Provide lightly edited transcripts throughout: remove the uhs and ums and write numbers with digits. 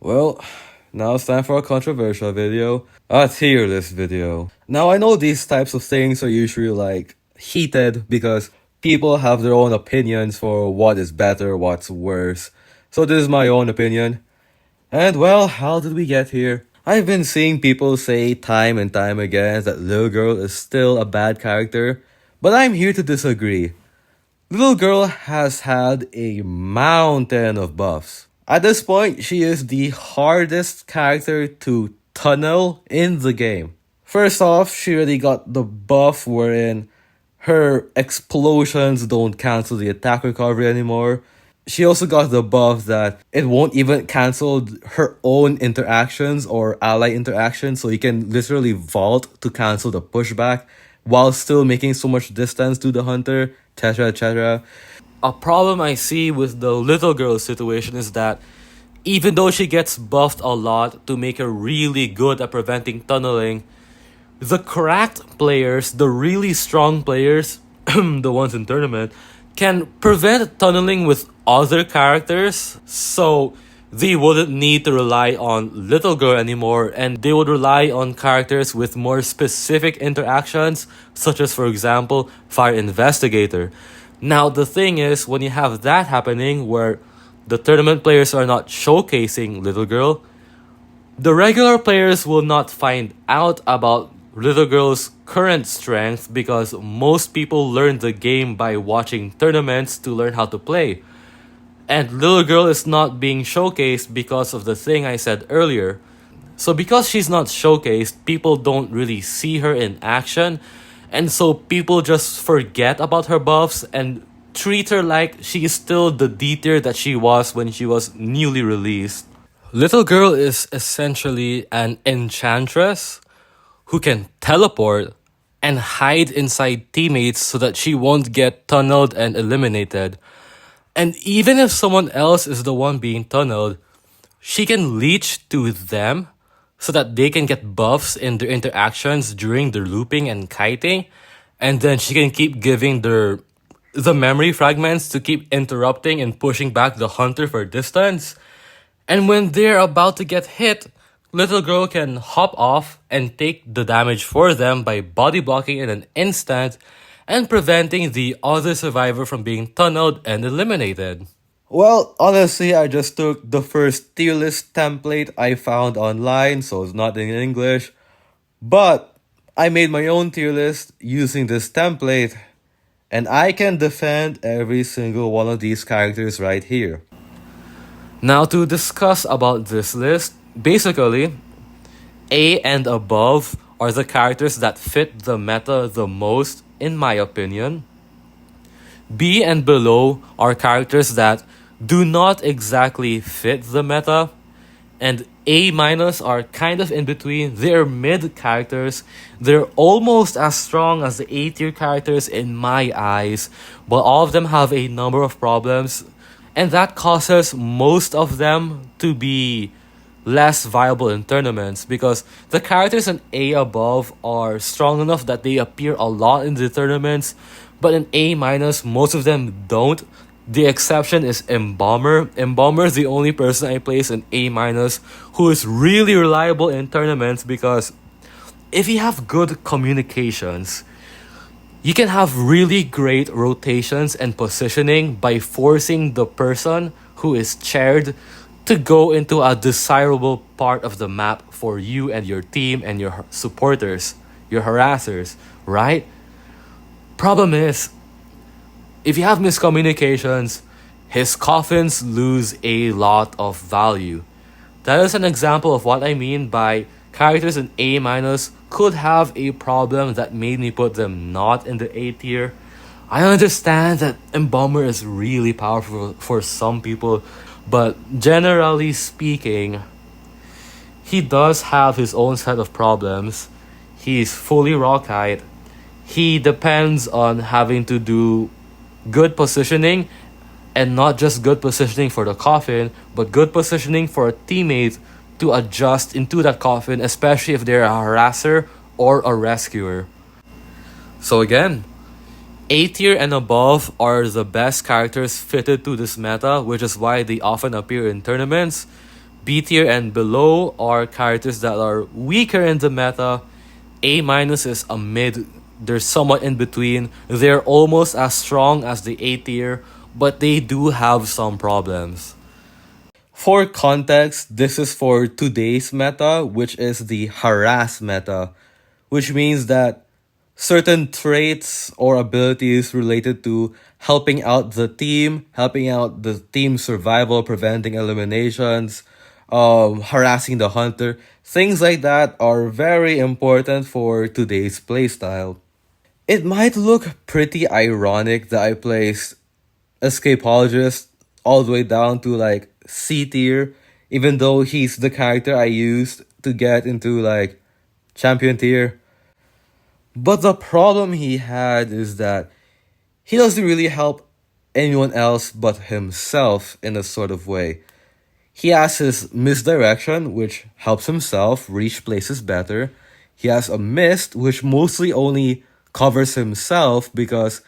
Well, now it's time for a controversial video. A tier list video. Now I know these types of things are usually like heated because people have their own opinions for what is better, what's worse. So this is my own opinion. And well, how did we get here? I've been seeing people say time and time again that Little Girl is still a bad character, but I'm here to disagree. Little Girl has had a mountain of buffs. At this point, she is the hardest character to tunnel in the game. First off, she already got the buff wherein her explosions don't cancel the attack recovery anymore. She also got the buff that it won't even cancel her own interactions or ally interactions, so you can literally vault to cancel the pushback while still making so much distance to the hunter, etc, etc. A problem I see with the Little Girl situation is that even though she gets buffed a lot to make her really good at preventing tunneling, the cracked players, the really strong players, the ones in tournament, can prevent tunneling with other characters, so they wouldn't need to rely on Little Girl anymore, and they would rely on characters with more specific interactions, such as, for example, Fire Investigator. Now, the thing is, when you have that happening, where the tournament players are not showcasing Little Girl, the regular players will not find out about Little Girl's current strength because most people learn the game by watching tournaments to learn how to play. And Little Girl is not being showcased because of the thing I said earlier. So because she's not showcased, people don't really see her in action, and so people just forget about her buffs and treat her like she is still the D tier that she was when she was newly released. Little Girl is essentially an Enchantress who can teleport and hide inside teammates so that she won't get tunneled and eliminated. And even if someone else is the one being tunneled, she can leech to them so that they can get buffs in their interactions during their looping and kiting, and then she can keep giving the memory fragments to keep interrupting and pushing back the hunter for distance. And when they're about to get hit, Little Girl can hop off and take the damage for them by body blocking in an instant and preventing the other survivor from being tunneled and eliminated. Well, honestly, I just took the first tier list template I found online, so it's not in English. But I made my own tier list using this template, and I can defend every single one of these characters right here. Now, to discuss about this list, basically, A and above are the characters that fit the meta the most, in my opinion. B and below are characters that do not exactly fit the meta. And A minus are kind of in between. They're mid characters. They're almost as strong as the A tier characters in my eyes, but all of them have a number of problems, and that causes most of them to be less viable in tournaments because the characters in A above are strong enough that they appear a lot in the tournaments, but in A minus, most of them don't. The exception is Embalmer. Embalmer is the only person I place in A minus who is really reliable in tournaments because if you have good communications, you can have really great rotations and positioning by forcing the person who is chaired to go into a desirable part of the map for you and your team and your supporters, your harassers, right? Problem is, if you have miscommunications, his coffins lose a lot of value. That is an example of what I mean by characters in A minus could have a problem that made me put them not in the A tier. I understand that Embalmer is really powerful for some people, but generally speaking, he does have his own set of problems. He's fully rockite. He depends on having to do good positioning, and not just good positioning for the coffin, but good positioning for a teammate to adjust into that coffin, especially if they're a harasser or a rescuer. So again, A tier and above are the best characters fitted to this meta, which is why they often appear in tournaments. B tier and below are characters that are weaker in the meta. A minus is a mid. They're somewhat in between. They're almost as strong as the A tier, but they do have some problems. For context, this is for today's meta, which is the harass meta, which means that certain traits or abilities related to helping out the team survival, preventing eliminations, harassing the hunter, things like that are very important for today's playstyle. It might look pretty ironic that I placed Escaplogist all the way down to like C tier, even though he's the character I used to get into like champion tier. But the problem he had is that he doesn't really help anyone else but himself in a sort of way. He has his misdirection, which helps himself reach places better. He has a mist, which mostly only covers himself because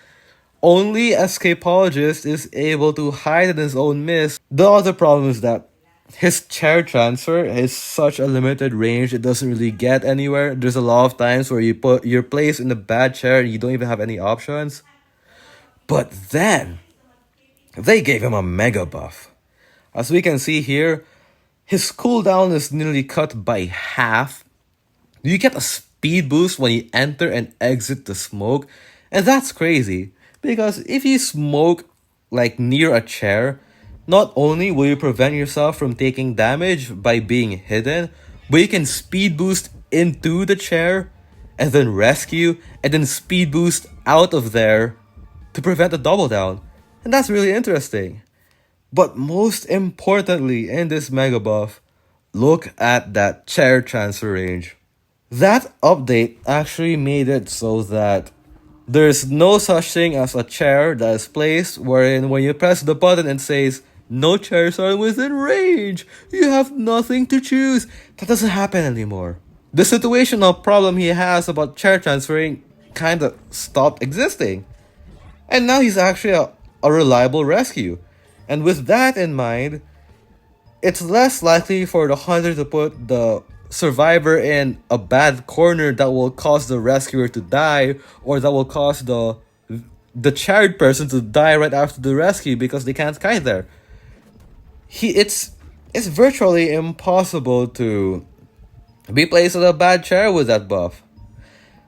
only Escapologist is able to hide in his own mist. The other problem is that his chair transfer is such a limited range, it doesn't really get anywhere. There's a lot of times where you're placed in a bad chair and you don't even have any options. But then, they gave him a mega buff. As we can see here, his cooldown is nearly cut by half. You get a speed boost when you enter and exit the smoke, and that's crazy. Because if you smoke like near a chair, not only will you prevent yourself from taking damage by being hidden, but you can speed boost into the chair and then rescue and then speed boost out of there to prevent a double down. And that's really interesting. But most importantly in this mega buff, look at that chair transfer range. That update actually made it so that there's no such thing as a chair that is placed wherein when you press the button it says, no chairs are within range. You have nothing to choose. That doesn't happen anymore. The situational problem he has about chair transferring kind of stopped existing. And now he's actually a reliable rescue. And with that in mind, it's less likely for the hunter to put the survivor in a bad corner that will cause the rescuer to die, or that will cause the charred person to die right after the rescue because they can't kite there. It's virtually impossible to be placed in a bad chair with that buff.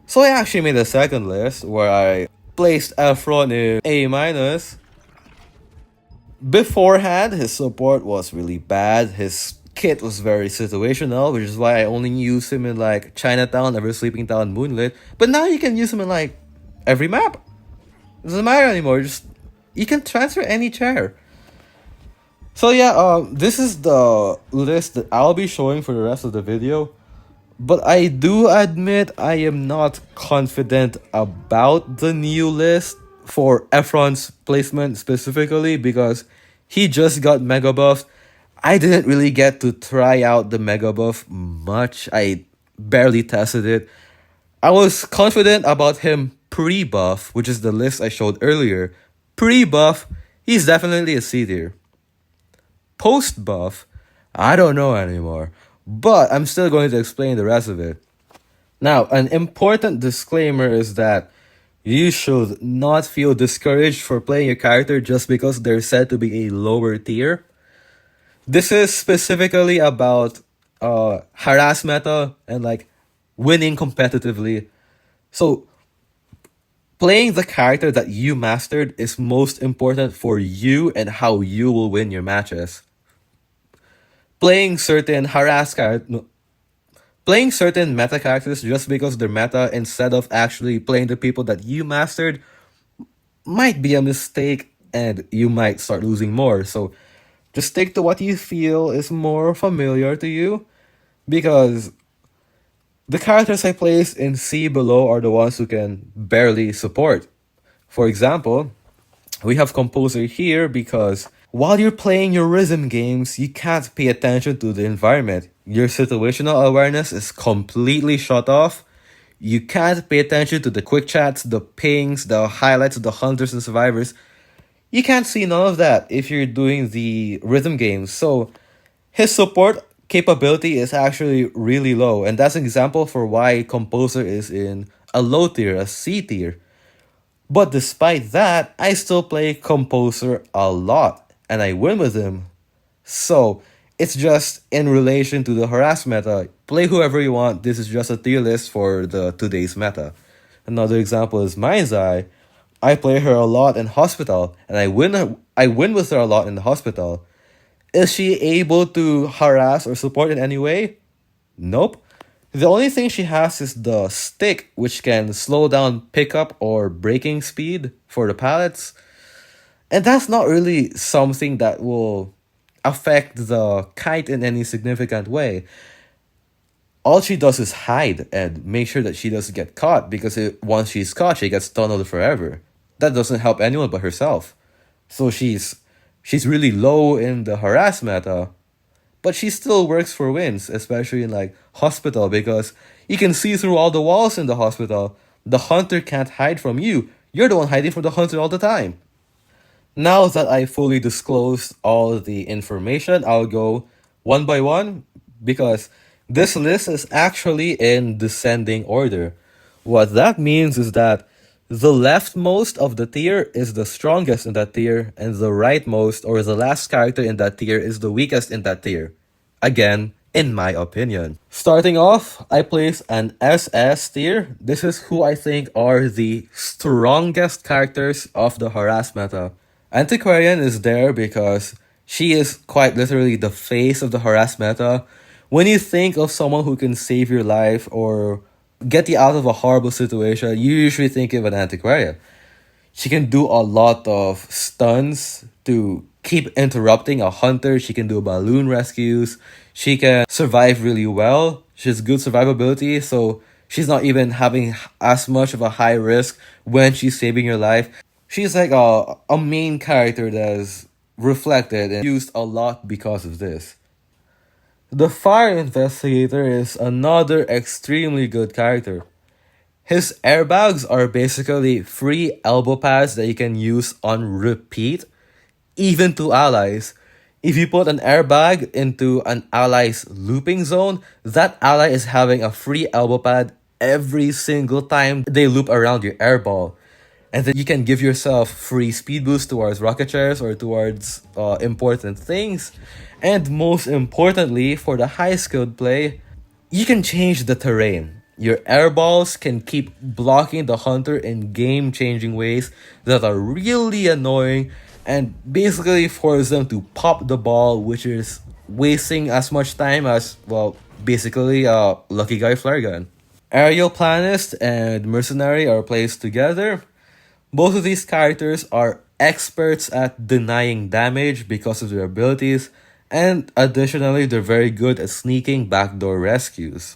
So I actually made a second list where I placed Efron in A minus. Beforehand, his support was really bad. His kit was very situational, which is why I only use him in like Chinatown, Ever Sleeping Town, Moonlit. But now you can use him in like every map. It doesn't matter anymore. You can transfer any chair. So yeah, this is the list that I'll be showing for the rest of the video. But I do admit I am not confident about the new list for Efron's placement specifically because he just got mega buffed. I didn't really get to try out the mega buff much. I barely tested it. I was confident about him pre-buff, which is the list I showed earlier. Pre-buff, he's definitely a C tier. Post-buff, I don't know anymore. But I'm still going to explain the rest of it. Now, an important disclaimer is that you should not feel discouraged for playing a character just because they're said to be a lower tier. This is specifically about harass meta and like winning competitively. So playing the character that you mastered is most important for you and how you will win your matches. Playing certain meta characters just because they're meta instead of actually playing the people that you mastered might be a mistake and you might start losing more. So just stick to what you feel is more familiar to you, because the characters I placed in C below are the ones who can barely support. For example, we have Composer here because while you're playing your rhythm games, you can't pay attention to the environment. Your situational awareness is completely shut off. You can't pay attention to the quick chats, the pings, the highlights of the hunters and survivors. You can't see none of that if you're doing the rhythm games. So his support capability is actually really low, and that's an example for why Composer is in a low tier, a C tier. But despite that, I still play Composer a lot, and I win with him. So, it's just in relation to the harass meta. Play whoever you want, this is just a tier list for the today's meta. Another example is Mind's Eye. I play her a lot in Hospital, and I win with her a lot in the Hospital. Is she able to harass or support in any way? Nope. The only thing she has is the stick, which can slow down pickup or breaking speed for the pallets. And that's not really something that will affect the kite in any significant way. All she does is hide and make sure that she doesn't get caught, because once she's caught, she gets tunneled forever. That doesn't help anyone but herself. So she's really low in the harass meta, but she still works for wins, especially in like Hospital, because you can see through all the walls in the Hospital. The hunter can't hide from you. You're the one hiding from the hunter all the time. Now that I fully disclosed all the information, I'll go one by one, because this list is actually in descending order. What that means is that the leftmost of the tier is the strongest in that tier, and the rightmost, or the last character in that tier, is the weakest in that tier. Again, in my opinion. Starting off, I place an SS tier. This is who I think are the strongest characters of the harass meta. Antiquarian is there because she is quite literally the face of the harass meta. When you think of someone who can save your life or get you out of a horrible situation, you usually think of an Antiquarian. She can do a lot of stuns to keep interrupting a hunter. She can do balloon rescues. She can survive really well. She has good survivability, so she's not even having as much of a high risk when she's saving your life. She's like a main character that is reflected and used a lot because of this. The Fire Investigator is another extremely good character. His airbags are basically free elbow pads that you can use on repeat, even to allies. If you put an airbag into an ally's looping zone, that ally is having a free elbow pad every single time they loop around your airball. And then you can give yourself free speed boost towards rocket chairs or towards important things. And most importantly, for the high skilled play, you can change the terrain. Your airballs can keep blocking the hunter in game changing ways that are really annoying, and basically force them to pop the ball, which is wasting as much time as, well, basically a lucky guy flare gun. Areoplanist and Mercenary are placed together. Both of these characters are experts at denying damage because of their abilities, and additionally, they're very good at sneaking backdoor rescues.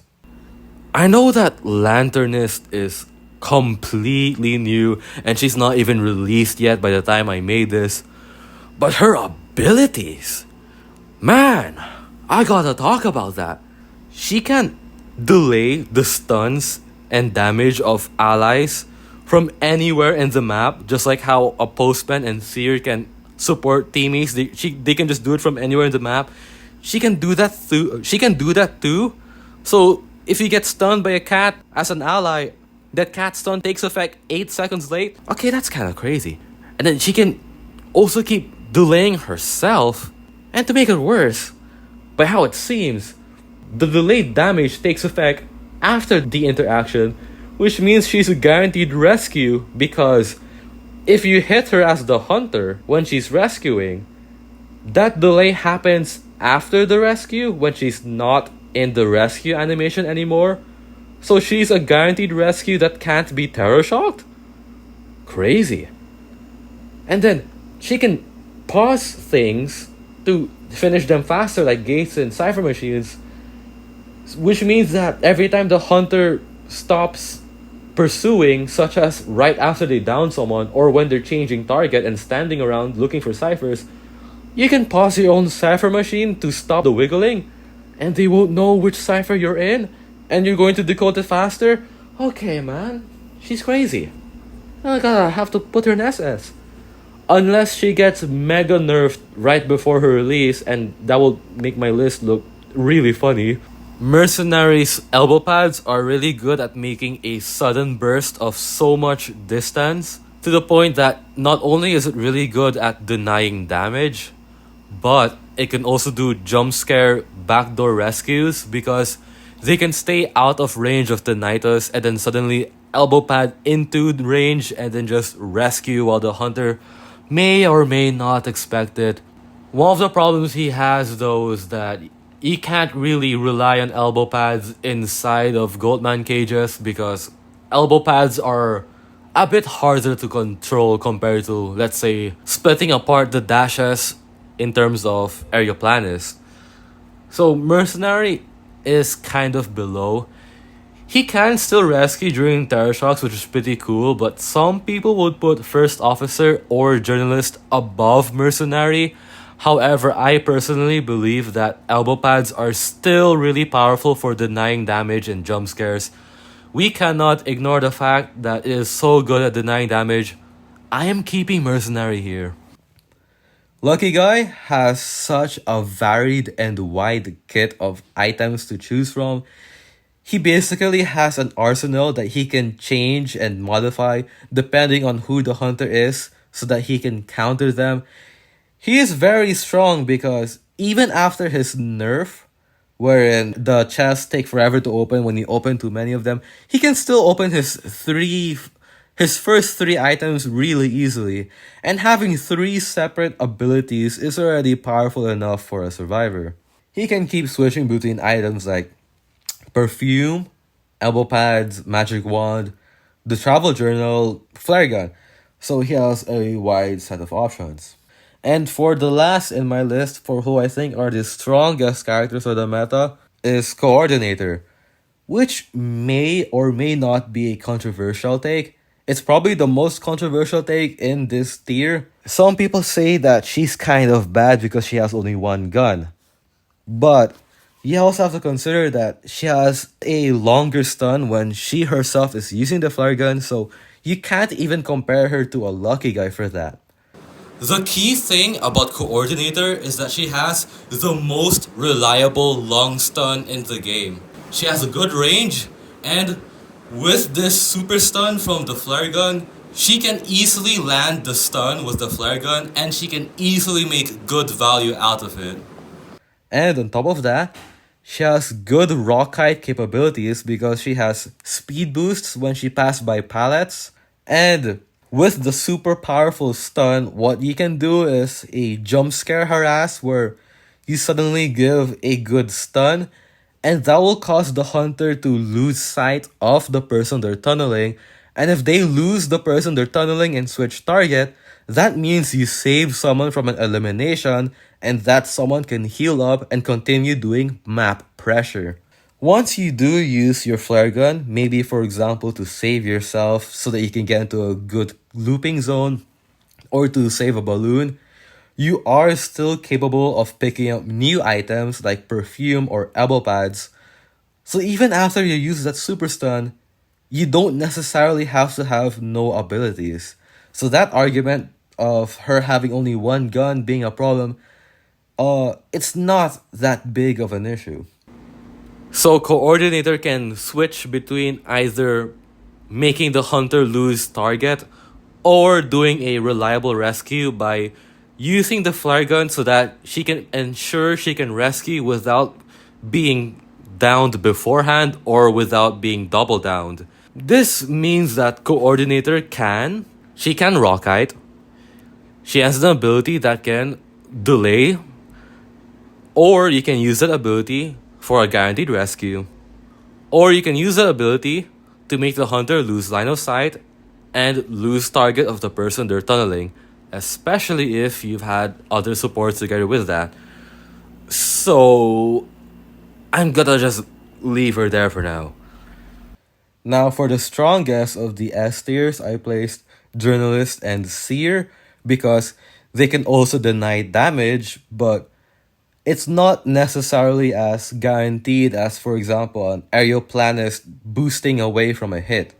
I know that Lanternist is completely new, and she's not even released yet by the time I made this, but her abilities, man, I gotta talk about that. She can delay the stuns and damage of allies from anywhere in the map, just like how a Postman and Seer can support teammates. They can just do it from anywhere in the map. She can do that too. So if you get stunned by a cat as an ally, that cat stun takes effect 8 seconds late. Okay, that's kind of crazy. And then she can also keep delaying herself. And to make it worse, by how it seems, the delayed damage takes effect after the interaction, which means she's a guaranteed rescue, because if you hit her as the hunter when she's rescuing, that delay happens after the rescue when she's not in the rescue animation anymore. So she's a guaranteed rescue that can't be terror shocked? Crazy. And then she can pause things to finish them faster, like gates and cipher machines, which means that every time the hunter stops pursuing, such as right after they down someone or when they're changing target and standing around looking for ciphers, you can pause your own cipher machine to stop the wiggling, and they won't know which cipher you're in, and you're going to decode it faster. Okay, man, she's crazy. I gotta have to put her in SS. Unless she gets mega nerfed right before her release, and that will make my list look really funny. Mercenary's elbow pads are really good at making a sudden burst of so much distance, to the point that not only is it really good at denying damage, but it can also do jump scare backdoor rescues because they can stay out of range of the Nidus and then suddenly elbow pad into range and then just rescue while the hunter may or may not expect it. One of the problems he has though is that he can't really rely on elbow pads inside of goatman cages because elbow pads are a bit harder to control compared to, let's say, splitting apart the dashes in terms of Areoplanist. So Mercenary is kind of below. He can still rescue during terror shocks, which is pretty cool, but some people would put First Officer or Journalist above Mercenary. However, I personally believe that elbow pads are still really powerful for denying damage and jump scares. We cannot ignore the fact that it is so good at denying damage. I am keeping Mercenary here. Lucky Guy has such a varied and wide kit of items to choose from. He basically has an arsenal that he can change and modify depending on who the hunter is so that he can counter them. He is very strong because even after his nerf, wherein the chests take forever to open when you open too many of them, he can still open his first three items really easily, and having three separate abilities is already powerful enough for a survivor. He can keep switching between items like perfume, elbow pads, magic wand, the travel journal, flare gun, so he has a wide set of options. And for the last in my list, for who I think are the strongest characters of the meta, is Coordinator, which may or may not be a controversial take. It's probably the most controversial take in this tier. Some people say that she's kind of bad because she has only one gun. But you also have to consider that she has a longer stun when she herself is using the flare gun, so you can't even compare her to a Lucky Guy for that. The key thing about Coordinator is that she has the most reliable long stun in the game. She has a good range, and with this super stun from the flare gun, she can easily land the stun with the flare gun and she can easily make good value out of it. And on top of that, she has good rock kite capabilities because she has speed boosts when she passes by pallets. And with the super powerful stun, what you can do is a jump scare harass where you suddenly give a good stun, and that will cause the hunter to lose sight of the person they're tunneling. And if they lose the person they're tunneling and switch target, that means you save someone from an elimination, and that someone can heal up and continue doing map pressure. Once you do use your flare gun, maybe for example to save yourself so that you can get into a good looping zone, or to save a balloon, you are still capable of picking up new items like perfume or elbow pads. So even after you use that super stun, you don't necessarily have to have no abilities. So that argument of her having only one gun being a problem, it's not that big of an issue. So Coordinator can switch between either making the hunter lose target or doing a reliable rescue by using the flare gun so that she can ensure she can rescue without being downed beforehand or without being double downed. This means that Coordinator can rockite. She has an ability that can delay, or you can use that ability for a guaranteed rescue, or you can use that ability to make the hunter lose line of sight and lose target of the person they're tunneling, especially if you've had other supports together with that. So I'm gonna just leave her there for now. Now for the strongest of the S tiers, I placed Journalist and Seer because they can also deny damage, but it's not necessarily as guaranteed as, for example, an Areoplanist boosting away from a hit.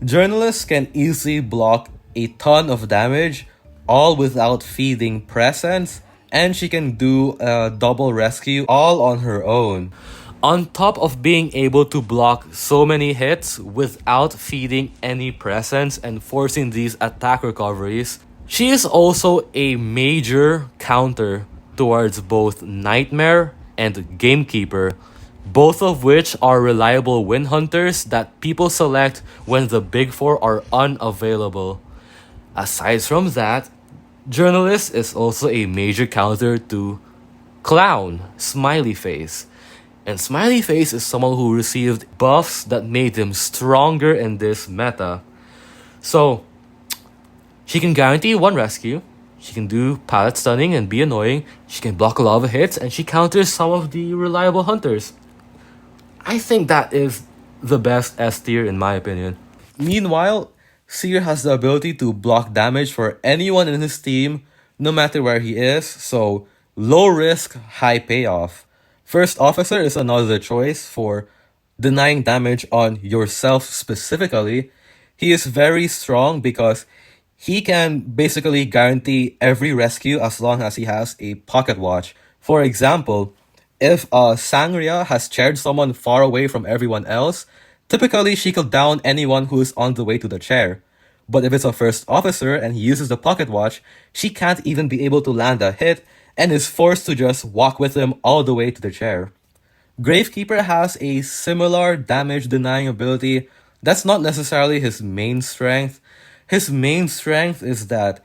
Journalists can easily block a ton of damage, all without feeding presence, and she can do a double rescue all on her own. On top of being able to block so many hits without feeding any presence and forcing these attack recoveries, she is also a major counter towards both Nightmare and Gamekeeper, both of which are reliable win hunters that people select when the big four are unavailable. Aside from that, Journalist is also a major counter to Clown, Smiley Face. And Smiley Face is someone who received buffs that made him stronger in this meta. So, she can guarantee one rescue, she can do pallet stunning and be annoying, she can block a lot of hits, and she counters some of the reliable hunters. I think that is the best S tier in my opinion. Meanwhile, Seer has the ability to block damage for anyone in his team, no matter where he is, so low risk, high payoff. First Officer is another choice for denying damage on yourself specifically. He is very strong because he can basically guarantee every rescue as long as he has a pocket watch. For example, if Sangria has chaired someone far away from everyone else, typically she could down anyone who is on the way to the chair. But if it's a first officer and he uses the pocket watch, she can't even be able to land a hit and is forced to just walk with him all the way to the chair. Gravekeeper has a similar damage denying ability. That's not necessarily his main strength. His main strength is that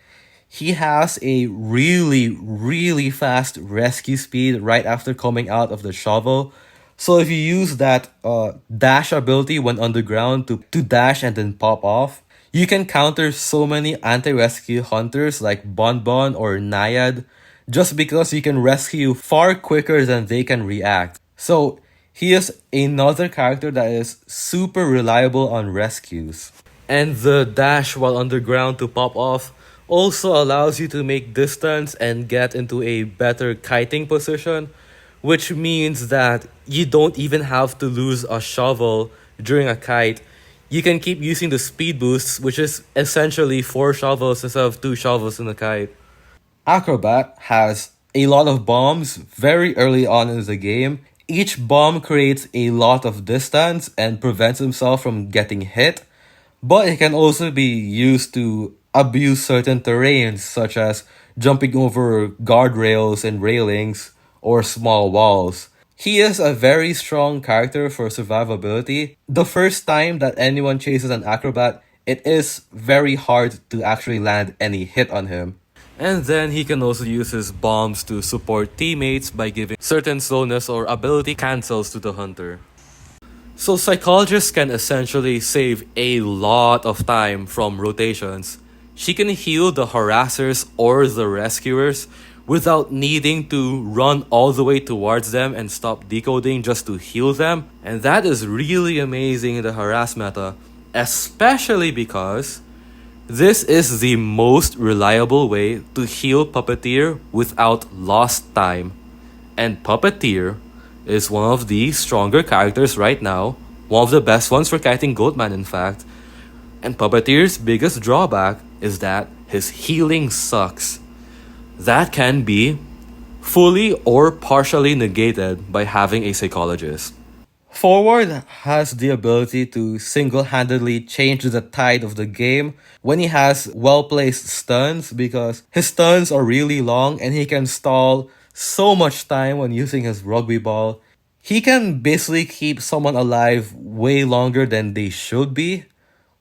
he has a really fast rescue speed right after coming out of the shovel. So if you use that dash ability when underground to dash and then pop off, you can counter so many anti-rescue hunters like Bonbon or Naiad just because you can rescue far quicker than they can react. So he is another character that is super reliable on rescues. And the dash while underground to pop off also allows you to make distance and get into a better kiting position, which means that you don't even have to lose a shovel during a kite. You can keep using the speed boosts, which is essentially 4 shovels instead of 2 shovels in a kite. Acrobat has a lot of bombs very early on in the game. Each bomb creates a lot of distance and prevents himself from getting hit, but it can also be used to abuse certain terrains such as jumping over guardrails and railings or small walls. He is a very strong character for survivability. The first time that anyone chases an acrobat, it is very hard to actually land any hit on him. And then he can also use his bombs to support teammates by giving certain slowness or ability cancels to the hunter. So Psychologist can essentially save a lot of time from rotations. She can heal the harassers or the rescuers without needing to run all the way towards them and stop decoding just to heal them. And that is really amazing in the harass meta, especially because this is the most reliable way to heal Puppeteer without lost time. And Puppeteer is one of the stronger characters right now, one of the best ones for kiting Goatman in fact. And Puppeteer's biggest drawback is that his healing sucks. That can be fully or partially negated by having a Psychologist. Forward has the ability to single-handedly change the tide of the game when he has well-placed stuns because his stuns are really long and he can stall so much time when using his rugby ball. He can basically keep someone alive way longer than they should be,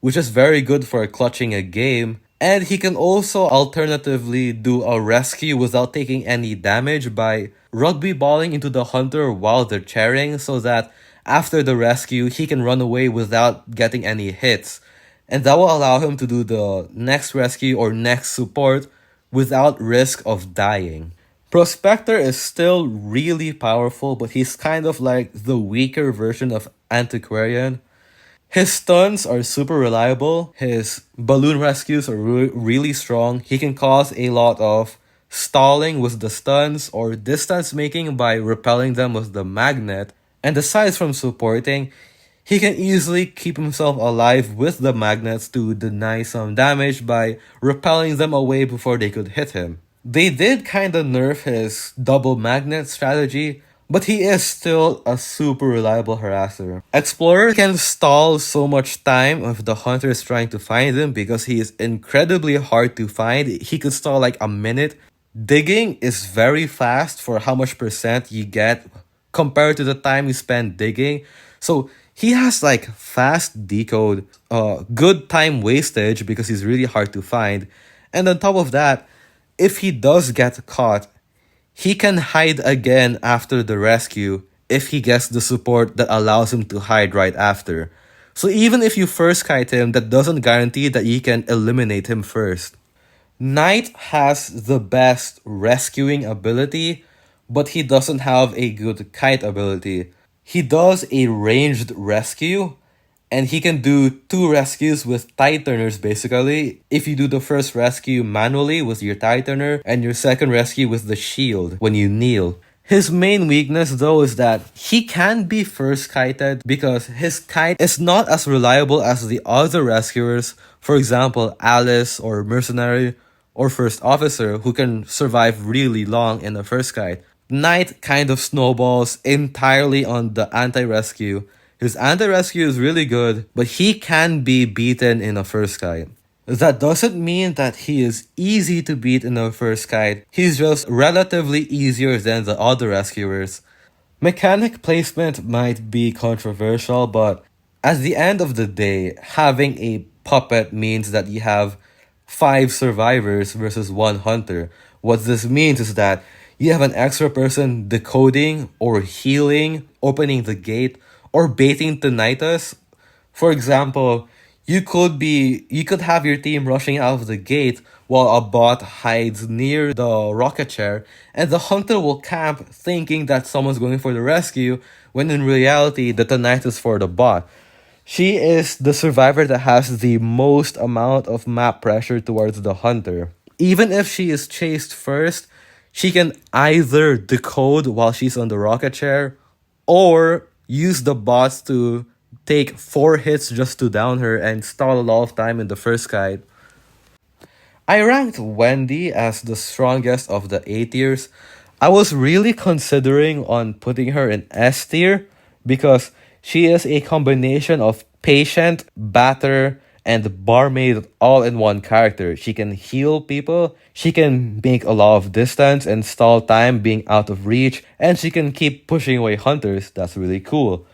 which is very good for clutching a game. And he can also alternatively do a rescue without taking any damage by rugby balling into the hunter while they're chairing so that after the rescue he can run away without getting any hits. And that will allow him to do the next rescue or next support without risk of dying. Prospector is still really powerful, but he's kind of like the weaker version of Antiquarian. His stuns are super reliable, his balloon rescues are really strong, he can cause a lot of stalling with the stuns or distance making by repelling them with the magnet, and aside from supporting, He can easily keep himself alive with the magnets to deny some damage by repelling them away before they could hit him. They did kinda nerf his double magnet strategy, but he is still a super reliable harasser. Explorer can stall so much time if the hunter is trying to find him because he is incredibly hard to find. He could stall like a minute. Digging is very fast for how much percent you get compared to the time you spend digging. So he has like fast decode, good time wastage because he's really hard to find. And on top of that, if he does get caught, he can hide again after the rescue if he gets the support that allows him to hide right after. So even if you first kite him, that doesn't guarantee that you can eliminate him first. Knight has the best rescuing ability, but he doesn't have a good kite ability. He does a ranged rescue, and he can do 2 rescues with tide turners basically. If you do the first rescue manually with your tide turner, and your second rescue with the shield when you kneel. His main weakness though is that he can be first kited because his kite is not as reliable as the other rescuers, for example Alice or Mercenary or First Officer, who can survive really long in the first kite. Knight kind of snowballs entirely on the anti-rescue. His anti-rescue is really good, but he can be beaten in a first kite. That doesn't mean that he is easy to beat in a first kite. He's just relatively easier than the other rescuers. Mechanic placement might be controversial, but at the end of the day, having a puppet means that you have 5 survivors versus 1 hunter. What this means is that you have an extra person decoding or healing, opening the gate, or baiting tinnitus. For example, you could have your team rushing out of the gate while a bot hides near the rocket chair, and the hunter will camp thinking that someone's going for the rescue, when in reality the tinnitus is for the bot. She is the survivor that has the most amount of map pressure towards the hunter. Even if she is chased first, she can either decode while she's on the rocket chair, or use the bots to take 4 hits just to down her and stall a lot of time in the first kite. I ranked Wendy as the strongest of the A tiers. I was really considering on putting her in S tier because she is a combination of patient, batter, and barmaid all in one character. She can heal people, she can make a lot of distance and stall time being out of reach, and she can keep pushing away hunters. That's really cool.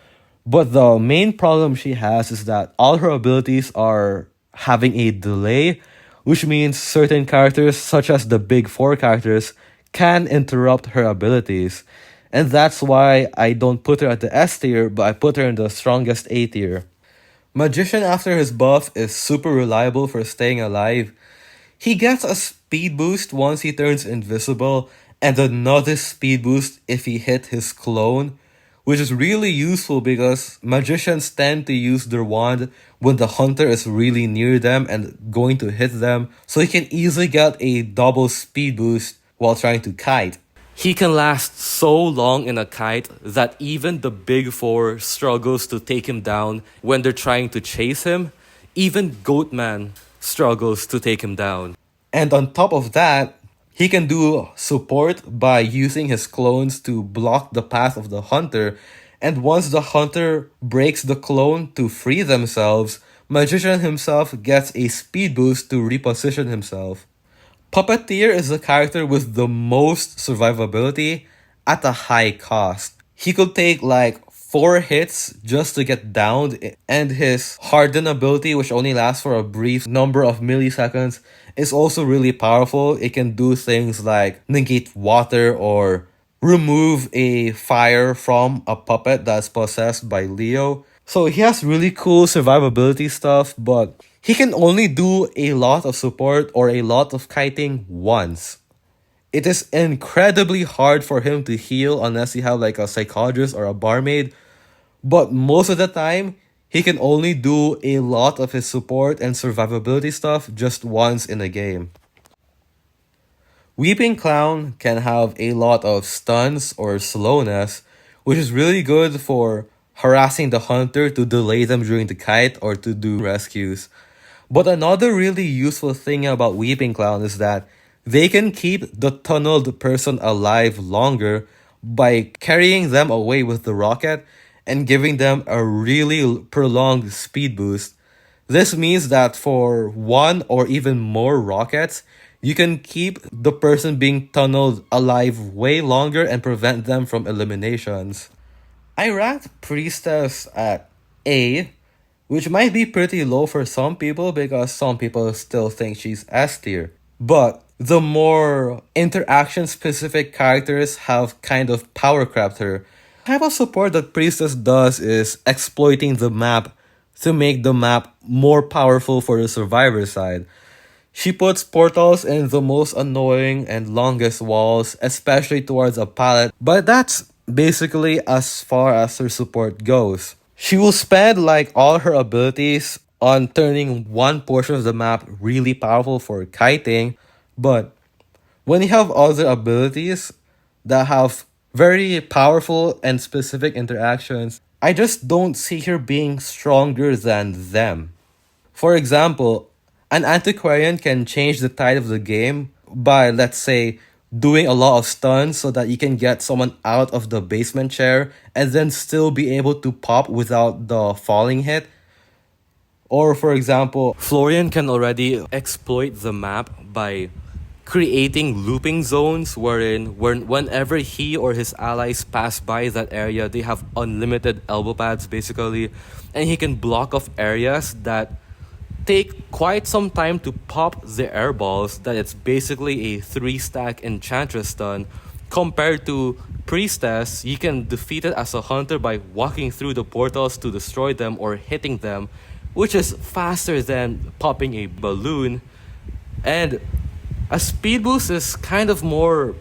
But the main problem she has is that all her abilities are having a delay, which means certain characters, such as the big 4 characters, can interrupt her abilities. And that's why I don't put her at the S tier, but I put her in the strongest A tier. Magician after his buff is super reliable for staying alive. He gets a speed boost once he turns invisible, and another speed boost if he hit his clone, which is really useful because magicians tend to use their wand when the hunter is really near them and going to hit them, so he can easily get a double speed boost while trying to kite. He can last so long in a kite that even the big 4 struggles to take him down when they're trying to chase him. Even Goatman struggles to take him down. And on top of that, he can do support by using his clones to block the path of the hunter, and once the hunter breaks the clone to free themselves, Magician himself gets a speed boost to reposition himself. Puppeteer is the character with the most survivability at a high cost. He could take like 4 hits just to get downed, and his Harden ability, which only lasts for a brief number of milliseconds, is also really powerful. It can do things like negate water or remove a fire from a puppet that's possessed by Leo. So he has really cool survivability stuff, but he can only do a lot of support or a lot of kiting once. It is incredibly hard for him to heal unless you have like a Psychologist or a Barmaid, but most of the time, he can only do a lot of his support and survivability stuff just once in a game. Weeping Clown can have a lot of stuns or slowness, which is really good for harassing the hunter to delay them during the kite or to do rescues. But another really useful thing about Weeping Clown is that they can keep the tunneled person alive longer by carrying them away with the rocket and giving them a really prolonged speed boost. This means that for one or even more rockets, you can keep the person being tunneled alive way longer and prevent them from eliminations. I ranked Priestess at A, which might be pretty low for some people because some people still think she's S tier. But the more interaction specific characters have kind of power crept her. The type of support that Priestess does is exploiting the map to make the map more powerful for the survivor side. She puts portals in the most annoying and longest walls, especially towards a pallet, but that's basically as far as her support goes. She will spend like all her abilities on turning one portion of the map really powerful for kiting, but when you have other abilities that have very powerful and specific interactions, I just don't see her being stronger than them. For example, an Antiquarian can change the tide of the game by, let's say, doing a lot of stuns so that you can get someone out of the basement chair and then still be able to pop without the falling hit. Or for example, Florian can already exploit the map by creating looping zones whenever he or his allies pass by that area, they have unlimited elbow pads basically, and he can block off areas that take quite some time to pop the air balls, that it's basically a 3-stack Enchantress stun. Compared to Priestess, you can defeat it as a hunter by walking through the portals to destroy them or hitting them, which is faster than popping a balloon. And a speed boost is kind of more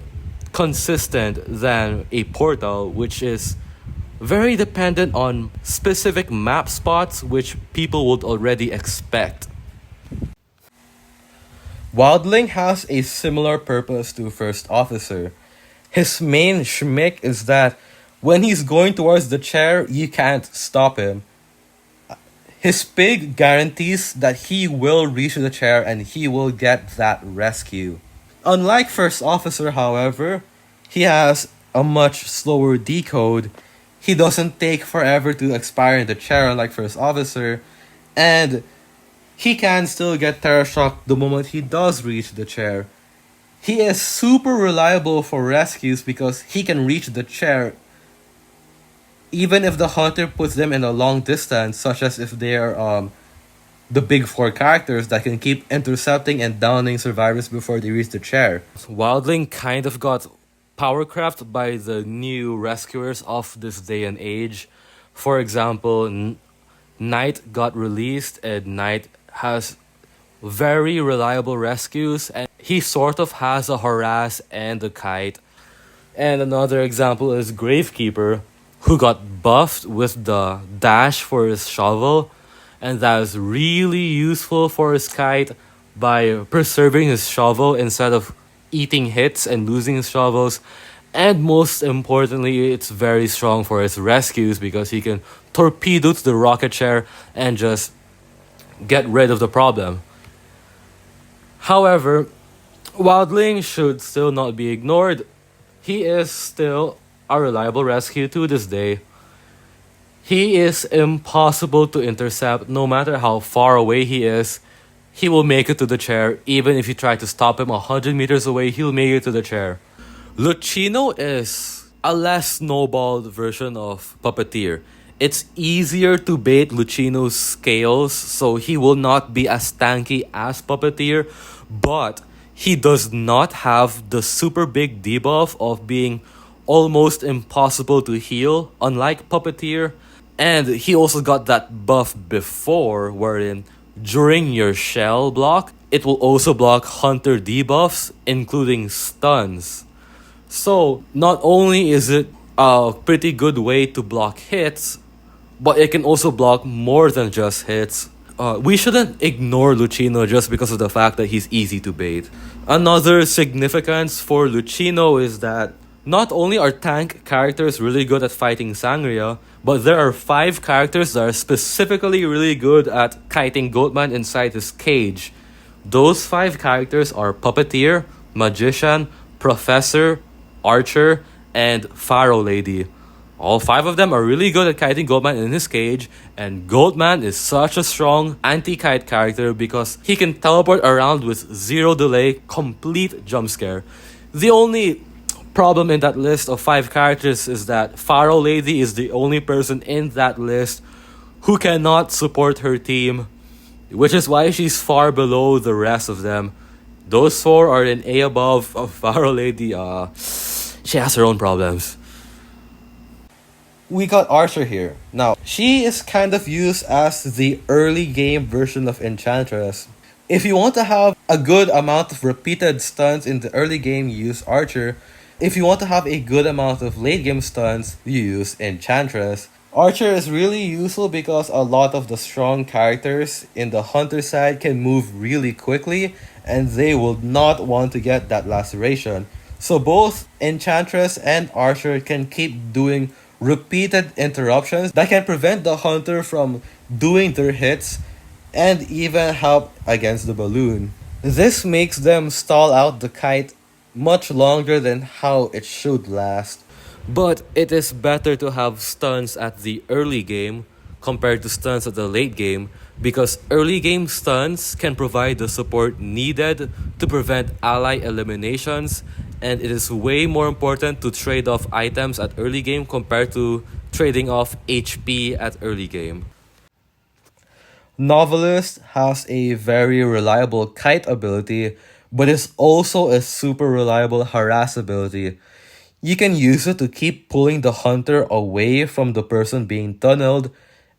consistent than a portal, which is very dependent on specific map spots which people would already expect. Wildling has a similar purpose to First Officer. His main shtick is that when he's going towards the chair, you can't stop him. His pig guarantees that he will reach the chair and he will get that rescue. Unlike First Officer, however, he has a much slower decode. He doesn't take forever to expire in the chair like First Officer, and he can still get Terror Shock the moment he does reach the chair. He is super reliable for rescues because he can reach the chair even if the hunter puts them in a long distance, such as if they're the big 4 characters that can keep intercepting and downing survivors before they reach the chair. Wildling kind of got powercraft by the new rescuers of this day and age. For example, Knight got released, and Knight has very reliable rescues, and he sort of has a harass and a kite. And another example is Gravekeeper, who got buffed with the dash for his shovel, and that is really useful for his kite by preserving his shovel instead of eating hits and losing his shovels. And most importantly, it's very strong for his rescues because he can torpedo to the rocket chair and just get rid of the problem. However, Wildling should still not be ignored. He is still a reliable rescue to this day. He is impossible to intercept no matter how far away he is. He will make it to the chair. Even if you try to stop him 100 meters away, he'll make it to the chair. Luchino is a less snowballed version of Puppeteer. It's easier to bait Luchino's scales, so he will not be as tanky as Puppeteer, but he does not have the super big debuff of being almost impossible to heal, unlike Puppeteer. And he also got that buff before, wherein during your shell block, it will also block hunter debuffs, including stuns. So, not only is it a pretty good way to block hits, but it can also block more than just hits. We shouldn't ignore Luchino just because of the fact that he's easy to bait. Another significance for Luchino is that not only are tank characters really good at fighting Sangria, but there are 5 characters that are specifically really good at kiting Goatman inside his cage. Those 5 characters are Puppeteer, Magician, Professor, Archer, and Faro Lady. All 5 of them are really good at kiting Goatman in his cage, and Goatman is such a strong anti-kite character because he can teleport around with 0 delay, complete jump scare. The only problem in that list of 5 characters is that Faro Lady is the only person in that list who cannot support her team, which is why she's far below the rest of them. Those 4 are an A above of Faro Lady. She has her own problems. We got Archer here. Now, she is kind of used as the early game version of Enchantress. If you want to have a good amount of repeated stunts in the early game, you use Archer. If you want to have a good amount of late game stunts, you use Enchantress. Archer is really useful because a lot of the strong characters in the hunter side can move really quickly and they will not want to get that laceration. So both Enchantress and Archer can keep doing repeated interruptions that can prevent the hunter from doing their hits and even help against the balloon. This makes them stall out the kite much longer than how it should last. But it is better to have stuns at the early game compared to stuns at the late game because early game stuns can provide the support needed to prevent ally eliminations, and it is way more important to trade off items at early game compared to trading off HP at early game. Novelist has a very reliable kite ability, but is also a super reliable harass ability. You can use it to keep pulling the hunter away from the person being tunneled,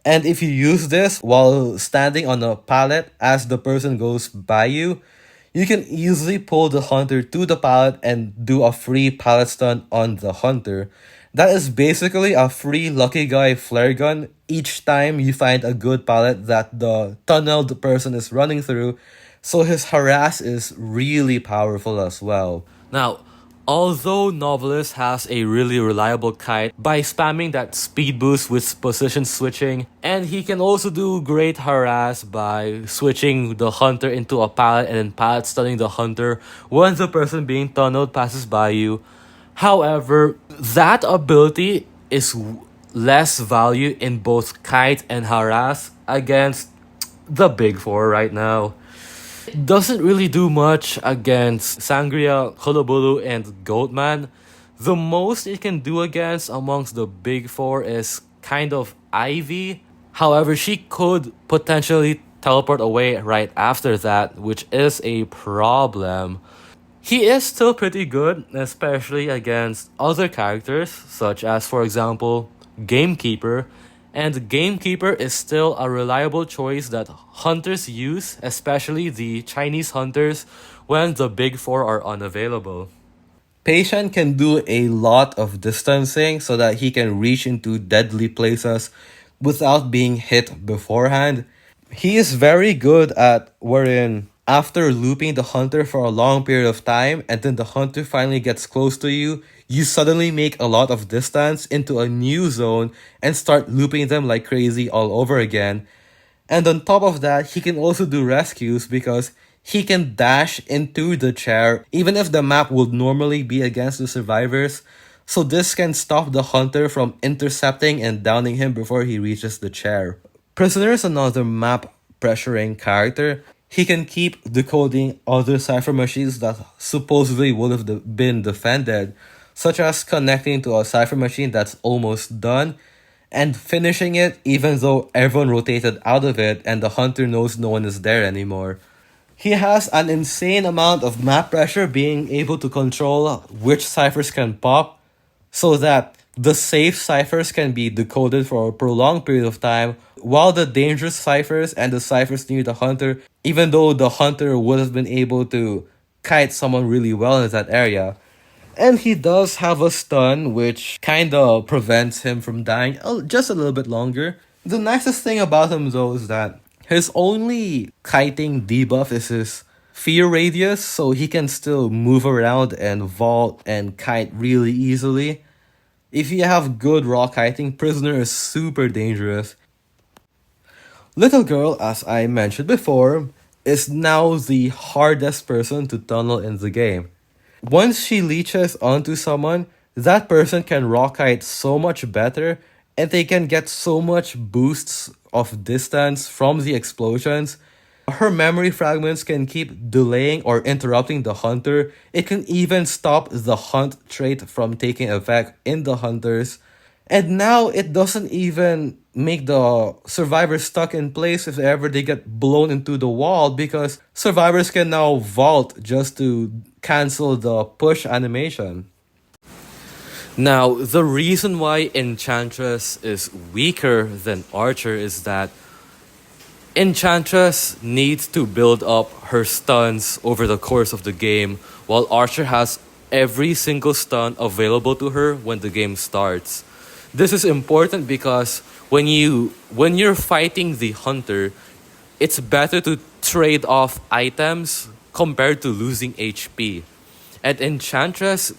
and if you use this while standing on a pallet as the person goes by you, you can easily pull the hunter to the pallet and do a free pallet stun on the hunter. That is basically a free lucky guy flare gun each time you find a good pallet that the tunneled person is running through, so his harass is really powerful as well. Now, although Novelist has a really reliable kite by spamming that speed boost with position switching, and he can also do great harass by switching the hunter into a pallet and then pallet stunning the hunter when the person being tunneled passes by you. However, that ability is less value in both kite and harass against the big 4 right now. It doesn't really do much against Sangria, Hullabulu, and Goatman. The most it can do against amongst the big 4 is kind of IdV. However, she could potentially teleport away right after that, which is a problem. He is still pretty good, especially against other characters, such as, for example, Gamekeeper. And Gamekeeper is still a reliable choice that hunters use, especially the Chinese hunters, when the big 4 are unavailable. Patient can do a lot of distancing so that he can reach into deadly places without being hit beforehand. He is very good at wherein after looping the hunter for a long period of time and then the hunter finally gets close to you, you suddenly make a lot of distance into a new zone and start looping them like crazy all over again. And on top of that, he can also do rescues because he can dash into the chair even if the map would normally be against the survivors. So this can stop the hunter from intercepting and downing him before he reaches the chair. Prisoner is another map pressuring character. He can keep decoding other cipher machines that supposedly would have been defended, such as connecting to a cipher machine that's almost done and finishing it even though everyone rotated out of it and the hunter knows no one is there anymore. He has an insane amount of map pressure, being able to control which ciphers can pop so that the safe ciphers can be decoded for a prolonged period of time, while the dangerous ciphers and the ciphers near the hunter, even though the hunter would have been able to kite someone really well in that area. And he does have a stun, which kinda prevents him from dying just a little bit longer. The nicest thing about him though is that his only kiting debuff is his fear radius, so he can still move around and vault and kite really easily. If you have good rock kiting, Prisoner is super dangerous. Little Girl, as I mentioned before, is now the hardest person to tunnel in the game. Once she leeches onto someone, that person can rock kite so much better, and they can get so much boosts of distance from the explosions. Her memory fragments can keep delaying or interrupting the hunter. It can even stop the hunt trait from taking effect in the hunters. And now it doesn't even make the survivors stuck in place if ever they get blown into the wall, because survivors can now vault just to cancel the push animation. Now, the reason why Enchantress is weaker than Archer is that Enchantress needs to build up her stuns over the course of the game, while Archer has every single stun available to her when the game starts. This is important because when you're fighting the hunter, it's better to trade off items compared to losing HP. And Enchantress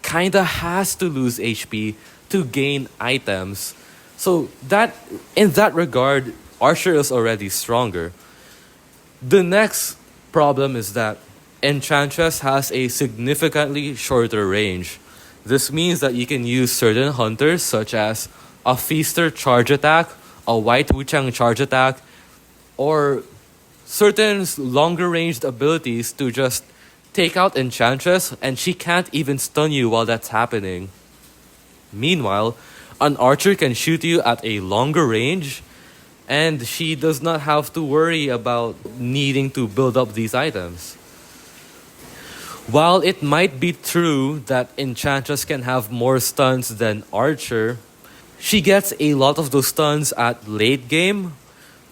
kinda has to lose HP to gain items. So that in that regard, Archer is already stronger. The next problem is that Enchantress has a significantly shorter range. This means that you can use certain hunters such as a Feaster charge attack, a White Wuchang charge attack, or certain longer ranged abilities to just take out Enchantress, and she can't even stun you while that's happening. Meanwhile, an Archer can shoot you at a longer range, and she does not have to worry about needing to build up these items. While it might be true that Enchantress can have more stuns than Archer, she gets a lot of those stuns at late game,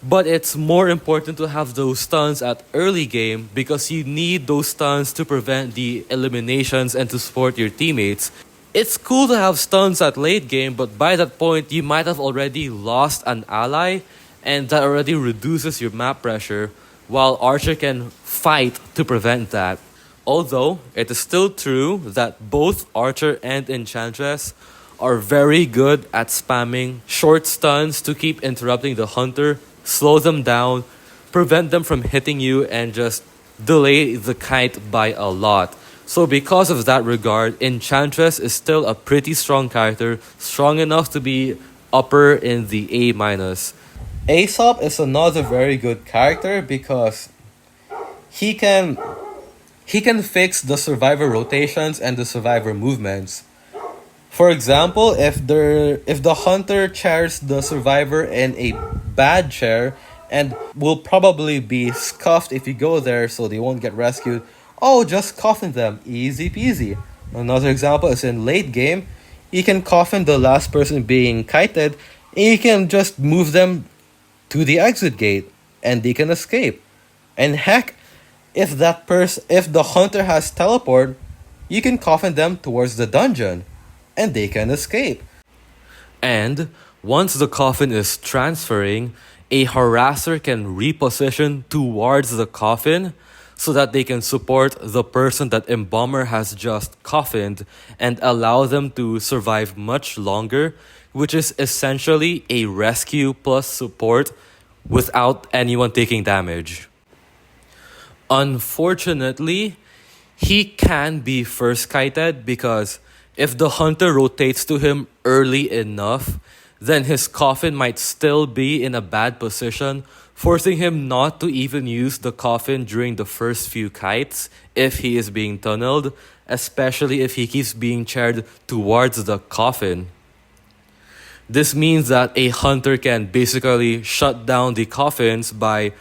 but it's more important to have those stuns at early game because you need those stuns to prevent the eliminations and to support your teammates. It's cool to have stuns at late game, but by that point you might have already lost an ally, and that already reduces your map pressure, while Archer can fight to prevent that. Although it is still true that both Archer and Enchantress are very good at spamming short stuns to keep interrupting the hunter, slow them down, prevent them from hitting you, and just delay the kite by a lot. So because of that regard, Enchantress is still a pretty strong character, strong enough to be upper in the A-. Aesop is another very good character because he can fix the survivor rotations and the survivor movements. For example, if the hunter chairs the survivor in a bad chair and will probably be scuffed if you go there so they won't get rescued, oh, just coffin them, easy peasy. Another example is in late game, you can coffin the last person being kited and you can just move them to the exit gate and they can escape. And heck, if the hunter has teleport, you can coffin them towards the dungeon and they can escape. And once the coffin is transferring, a harasser can reposition towards the coffin so that they can support the person that Embalmer has just coffined and allow them to survive much longer, which is essentially a rescue plus support without anyone taking damage. Unfortunately, he can be first kited because if the hunter rotates to him early enough, then his coffin might still be in a bad position, forcing him not to even use the coffin during the first few kites if he is being tunneled, especially if he keeps being chaired towards the coffin. This means that a hunter can basically shut down the coffins by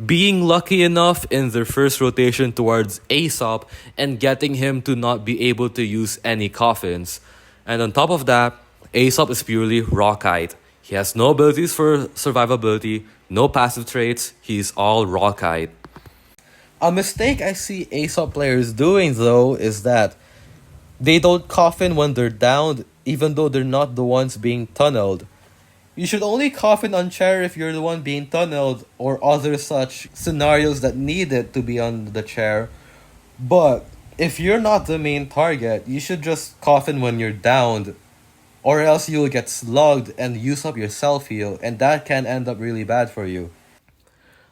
being lucky enough in their first rotation towards Aesop and getting him to not be able to use any coffins. And on top of that, Aesop is purely raw kite. He has no abilities for survivability, no passive traits, he's all raw kite. A mistake I see Aesop players doing though is that they don't coffin when they're downed even though they're not the ones being tunneled. You should only coffin on chair if you're the one being tunneled or other such scenarios that need it to be on the chair. But if you're not the main target, you should just coffin when you're downed. or else you'll get slugged and use up your self-heal, and that can end up really bad for you.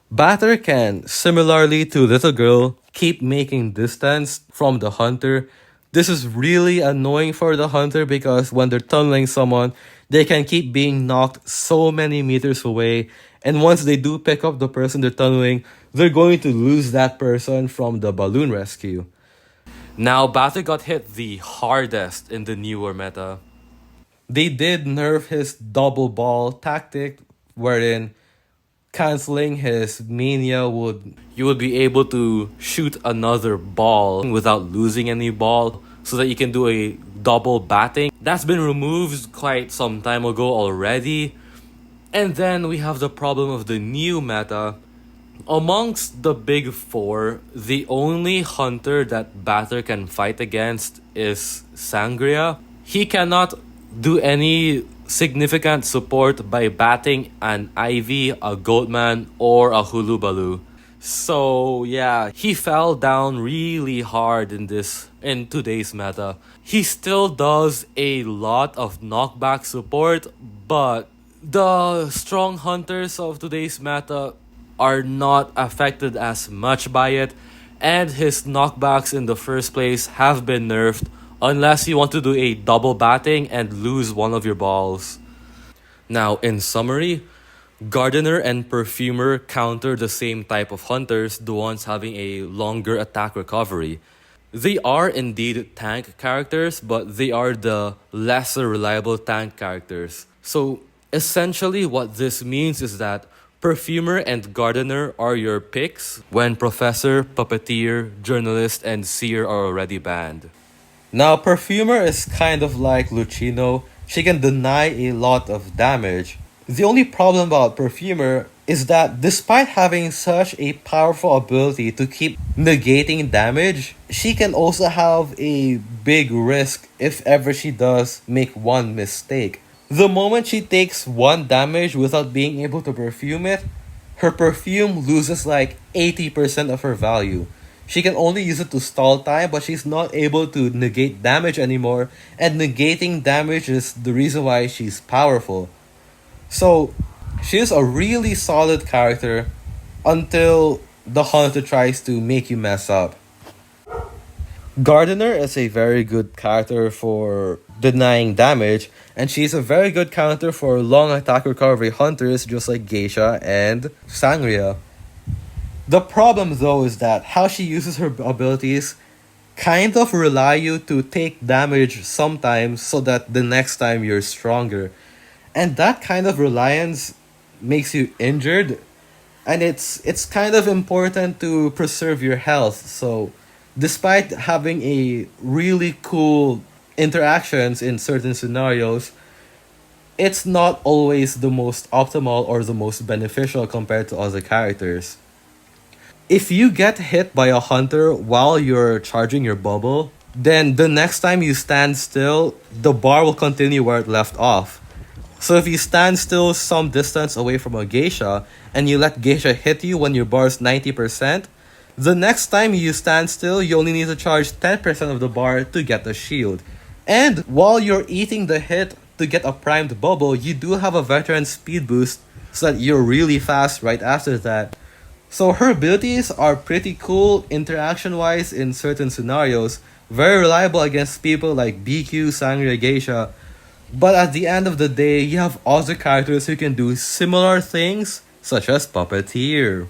Batter can, similarly to Little Girl, keep making distance from the hunter. This is really annoying for the hunter because when they're tunneling someone, they can keep being knocked so many meters away, and once they do pick up the person they're tunneling, they're going to lose that person from the balloon rescue. Now, Batter got hit the hardest in the newer meta. They did nerf his double ball tactic, wherein canceling his mania you would be able to shoot another ball without losing any ball, so that you can do a double batting. That's been removed quite some time ago already. And then we have the problem of the new meta. Amongst the big four, the only hunter that Batter can fight against is Sangria. He cannot do any significant support by batting an Ivy, a Goatman, or a Hulubaloo. So yeah, he fell down really hard in today's meta. He still does a lot of knockback support, but the strong hunters of today's meta are not affected as much by it, and his knockbacks in the first place have been nerfed unless you want to do a double batting and lose one of your balls. Now, in summary, Gardener and Perfumer counter the same type of hunters, the ones having a longer attack recovery. They are indeed tank characters, but they are the lesser reliable tank characters. So, essentially what this means is that Perfumer and Gardener are your picks when Professor, Puppeteer, Journalist, and Seer are already banned. Now, Perfumer is kind of like Luchino. She can deny a lot of damage. The only problem about Perfumer is that despite having such a powerful ability to keep negating damage, she can also have a big risk if ever she does make one mistake. The moment she takes one damage without being able to perfume it, her perfume loses like 80% of her value. She can only use it to stall time, but she's not able to negate damage anymore, and negating damage is the reason why she's powerful. So, she's a really solid character until the hunter tries to make you mess up. Gardener is a very good character for denying damage, and she's a very good counter for long attack recovery hunters just like Geisha and Sangria. The problem though is that how she uses her abilities kind of rely you to take damage sometimes so that the next time you're stronger. And that kind of reliance makes you injured, and it's kind of important to preserve your health. So despite having a really cool interactions in certain scenarios, it's not always the most optimal or the most beneficial compared to other characters. If you get hit by a hunter while you're charging your bubble, then the next time you stand still, the bar will continue where it left off. So if you stand still some distance away from a Geisha and you let Geisha hit you when your bar is 90%, the next time you stand still, you only need to charge 10% of the bar to get the shield. And while you're eating the hit to get a primed bubble, you do have a veteran speed boost so that you're really fast right after that. So her abilities are pretty cool interaction-wise in certain scenarios, very reliable against people like BQ, Sangria, Geisha. But at the end of the day, you have other characters who can do similar things, such as Puppeteer.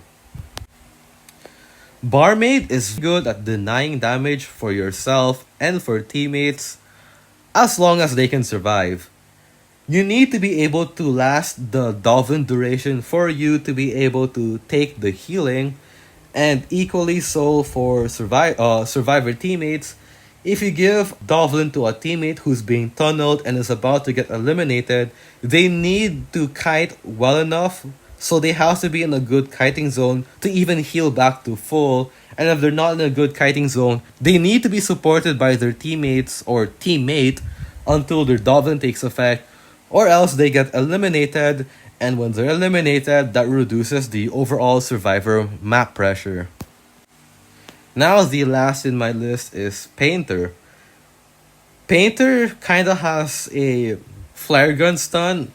Barmaid is good at denying damage for yourself and for teammates, as long as they can survive. You need to be able to last the Dolphin duration for you to be able to take the healing, and equally so for survivor teammates. If you give Dolphin to a teammate who's being tunneled and is about to get eliminated, they need to kite well enough, so they have to be in a good kiting zone to even heal back to full. And if they're not in a good kiting zone, they need to be supported by their teammates or teammate until their Dolphin takes effect, or else they get eliminated, and when they're eliminated, that reduces the overall survivor map pressure. Now the last in my list is Painter. Painter kinda has a flare gun stun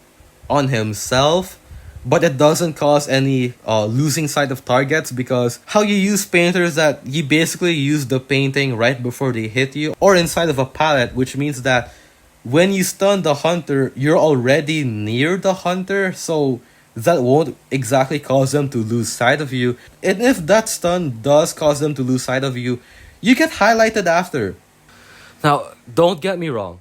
on himself, but it doesn't cause any losing sight of targets, because how you use Painter is that you basically use the painting right before they hit you or inside of a pallet, which means that when you stun the hunter, you're already near the hunter, so that won't exactly cause them to lose sight of you. And if that stun does cause them to lose sight of you, you get highlighted after. Now, don't get me wrong.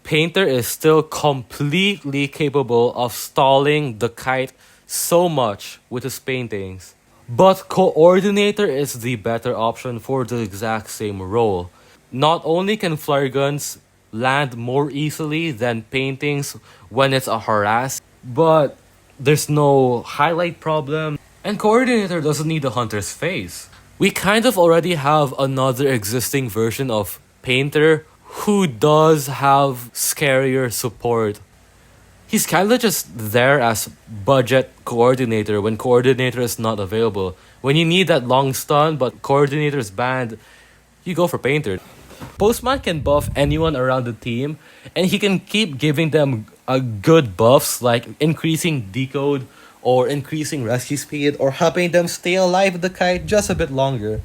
Painter is still completely capable of stalling the kite so much with his paintings. But Coordinator is the better option for the exact same role. Not only can flare guns land more easily than paintings when it's a harass, but there's no highlight problem, and Coordinator doesn't need the hunter's face. We kind of already have another existing version of Painter who does have scarier support. He's kinda just there as budget Coordinator when Coordinator is not available. When you need that long stun but Coordinator is banned, you go for Painter. Postman can buff anyone around the team, and he can keep giving them good buffs like increasing decode or increasing rescue speed or helping them stay alive with the kite just a bit longer.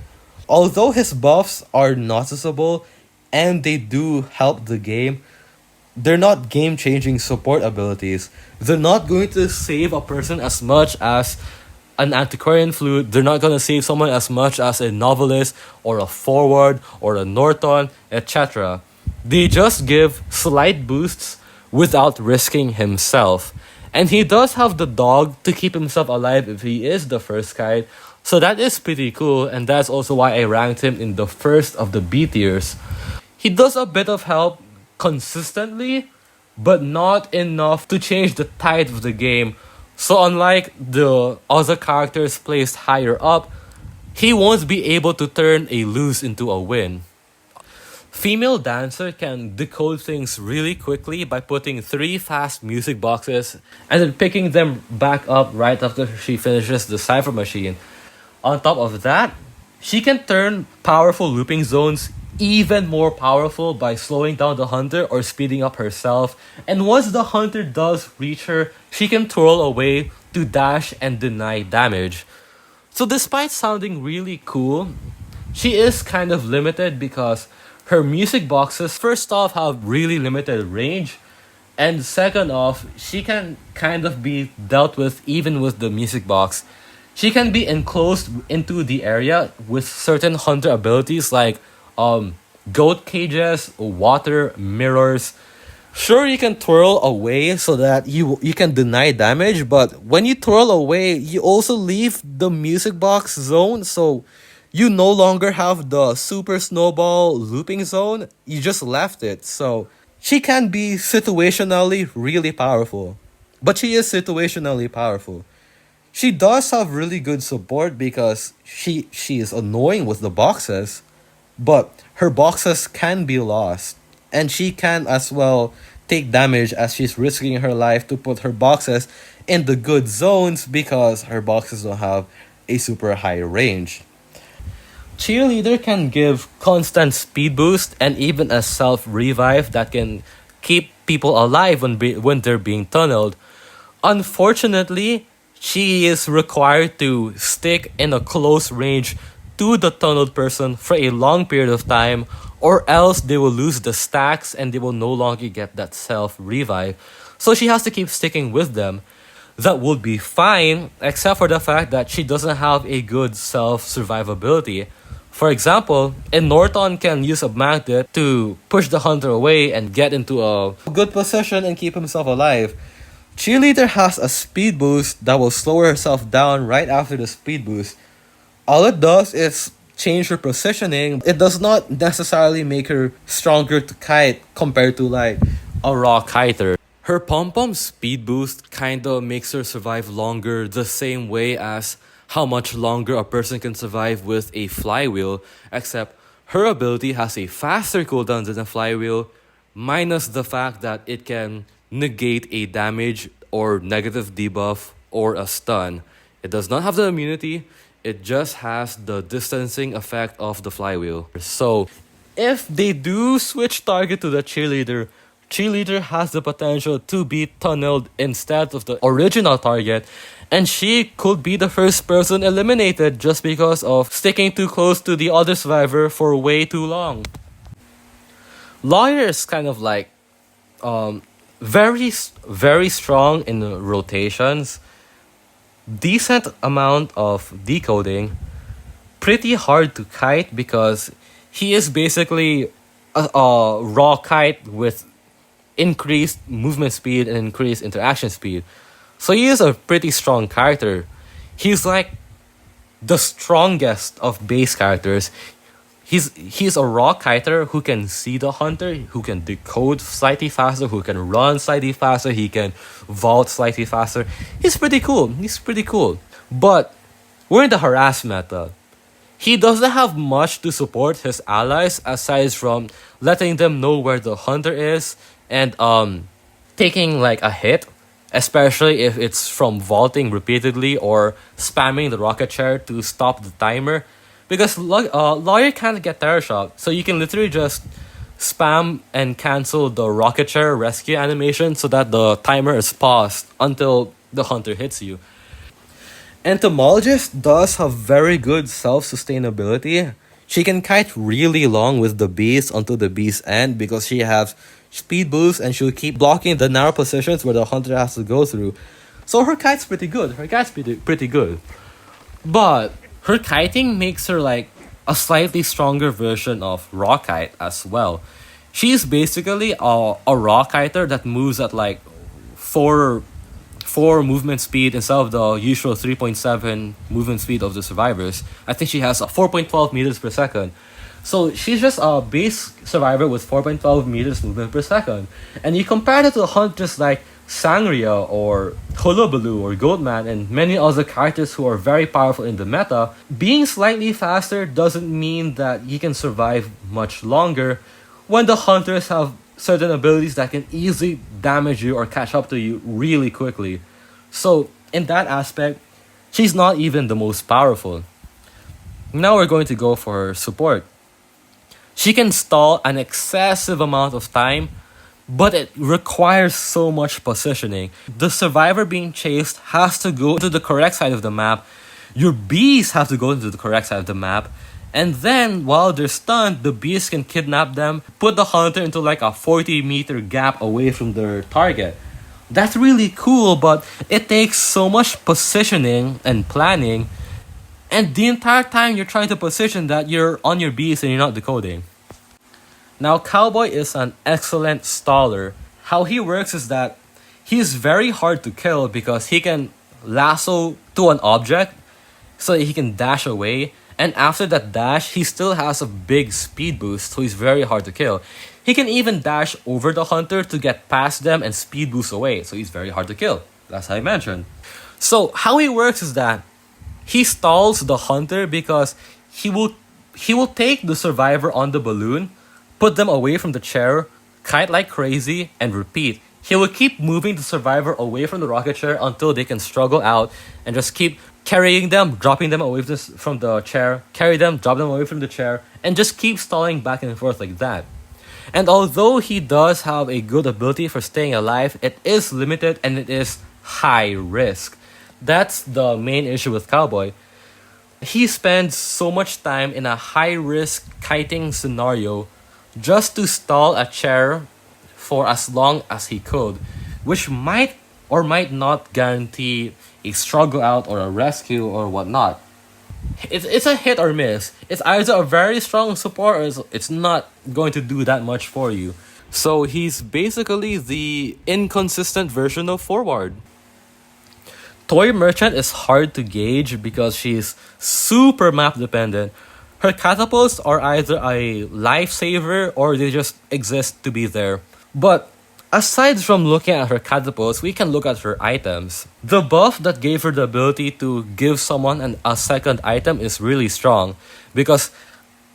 Although his buffs are noticeable and they do help the game, they're not game-changing support abilities. They're not going to save a person as much as an Antiquarian flute. They're not going to save someone as much as a Novelist or a Forward or a Norton, etc. They just give slight boosts without risking himself. And he does have the dog to keep himself alive if he is the first kite. So that is pretty cool, and that's also why I ranked him in the first of the B tiers. He does a bit of help consistently, but not enough to change the tide of the game. So unlike the other characters placed higher up, he won't be able to turn a lose into a win. Female Dancer can decode things really quickly by putting 3 fast music boxes and then picking them back up right after she finishes the cipher machine. On top of that, she can turn powerful looping zones even more powerful by slowing down the hunter or speeding up herself. And once the hunter does reach her, she can twirl away to dash and deny damage. So despite sounding really cool, she is kind of limited because her music boxes first off have really limited range, and second off, she can kind of be dealt with even with the music box. She can be enclosed into the area with certain hunter abilities like goat cages, water, mirrors. Sure, you can twirl away so that you can deny damage, but when you twirl away, you also leave the music box zone, so you no longer have the super snowball looping zone. You just left it, so she can be situationally really powerful. But she is situationally powerful. She does have really good support because she is annoying with the boxes, but her boxes can be lost, and she can as well take damage as she's risking her life to put her boxes in the good zones because her boxes don't have a super high range. Cheerleader can give constant speed boost and even a self-revive that can keep people alive when they're being tunneled. Unfortunately, she is required to stick in a close range to the tunneled person for a long period of time, or else they will lose the stacks and they will no longer get that self-revive. So she has to keep sticking with them. That would be fine, except for the fact that she doesn't have a good self-survivability. For example, Norton can use a magnet to push the hunter away and get into a good position and keep himself alive. Cheerleader has a speed boost that will slow herself down right after the speed boost. All it does is change her positioning. It does not necessarily make her stronger to kite compared to like a raw kiter. Her pom-pom speed boost kinda makes her survive longer, the same way as how much longer a person can survive with a flywheel, except her ability has a faster cooldown than a flywheel, minus the fact that it can negate a damage or negative debuff or a stun. It does not have the immunity, it just has the distancing effect of the flywheel. So if they do switch target to the cheerleader, cheerleader has the potential to be tunneled instead of the original target, and she could be the first person eliminated just because of sticking too close to the other survivor for way too long. Lawyer is kind of like very strong in rotations, decent amount of decoding, pretty hard to kite because he is basically a raw kite with increased movement speed and increased interaction speed. So he is a pretty strong character. He's like the strongest of base characters. He's a raw kiter who can see the hunter, who can decode slightly faster, who can run slightly faster, he can vault slightly faster. He's pretty cool. But we're in the harass meta. He doesn't have much to support his allies aside from letting them know where the hunter is and taking like a hit, especially if it's from vaulting repeatedly or spamming the rocket chair to stop the timer. Because Lawyer can't get terror shock, so you can literally just spam and cancel the rocket chair rescue animation so that the timer is paused until the hunter hits you. Entomologist does have very good self-sustainability. She can kite really long with the beast until the beast end because she has speed boost and she'll keep blocking the narrow positions where the hunter has to go through. So her kite's pretty good. Pretty good. But her kiting makes her like a slightly stronger version of raw kite as well. She's basically a raw kiter that moves at like 4 movement speed instead of the usual 3.7 movement speed of the survivors. I think she has a 4.12 meters per second. So she's just a base survivor with 4.12 meters movement per second. And you compare that to hunters like Sangria or Hullabaloo or Goatman and many other characters who are very powerful in the meta. Being slightly faster doesn't mean that you can survive much longer when the hunters have certain abilities that can easily damage you or catch up to you really quickly. So in that aspect, she's not even the most powerful. Now we're going to go for her support. She can stall an excessive amount of time, but it requires so much positioning. The survivor being chased has to go to the correct side of the map. Your bees have to go into the correct side of the map. And then, while they're stunned, the beast can kidnap them, put the hunter into like a 40-meter gap away from their target. That's really cool, but it takes so much positioning and planning. And the entire time you're trying to position that, you're on your beast and you're not decoding. Now, Cowboy is an excellent staller. How he works is that he's very hard to kill because he can lasso to an object so that he can dash away. And after that dash, he still has a big speed boost, so he's very hard to kill. He can even dash over the hunter to get past them and speed boost away, so he's very hard to kill. That's how I mentioned. So how he works is that he stalls the hunter because he will take the survivor on the balloon, put them away from the chair, kite like crazy, and repeat. He will keep moving the survivor away from the rocket chair until they can struggle out and just keep carrying them, dropping them away from the chair, carry them, drop them away from the chair, and just keep stalling back and forth like that. And although he does have a good ability for staying alive, it is limited and it is high risk. That's the main issue with Cowboy. He spends so much time in a high risk kiting scenario just to stall a chair for as long as he could, which might or might not guarantee a struggle out or a rescue or whatnot. It's a hit or miss. It's either a very strong support or it's not going to do that much for you. So he's basically the inconsistent version of Forward. Toy Merchant is hard to gauge because she's super map dependent. Her catapults are either a lifesaver or they just exist to be there. But aside from looking at her catapults, we can look at her items. The buff that gave her the ability to give someone a second item is really strong because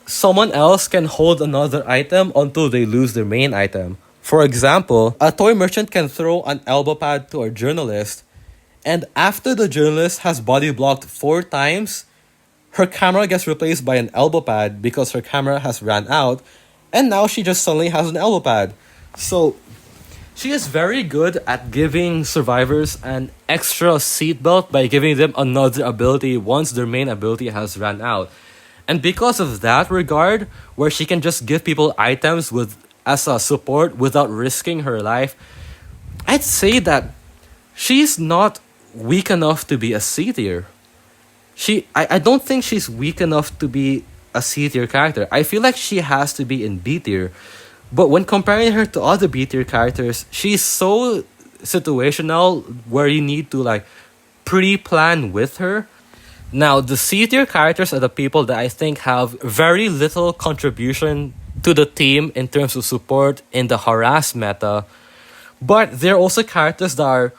someone else can hold another item until they lose their main item. For example, a toy merchant can throw an elbow pad to a journalist, and after the journalist has body blocked 4 times, her camera gets replaced by an elbow pad because her camera has ran out, And now she just suddenly has an elbow pad. So she is very good at giving survivors an extra seatbelt by giving them another ability once their main ability has run out. And because of that regard, where she can just give people items with as a support without risking her life, I'd say that she's not weak enough to be a C tier. I don't think she's weak enough to be a C tier character. I feel like she has to be in B tier. But when comparing her to other B tier characters, she's so situational where you need to like pre-plan with her. Now, the C tier characters are the people that I think have very little contribution to the team in terms of support in the harass meta, but they're also characters that are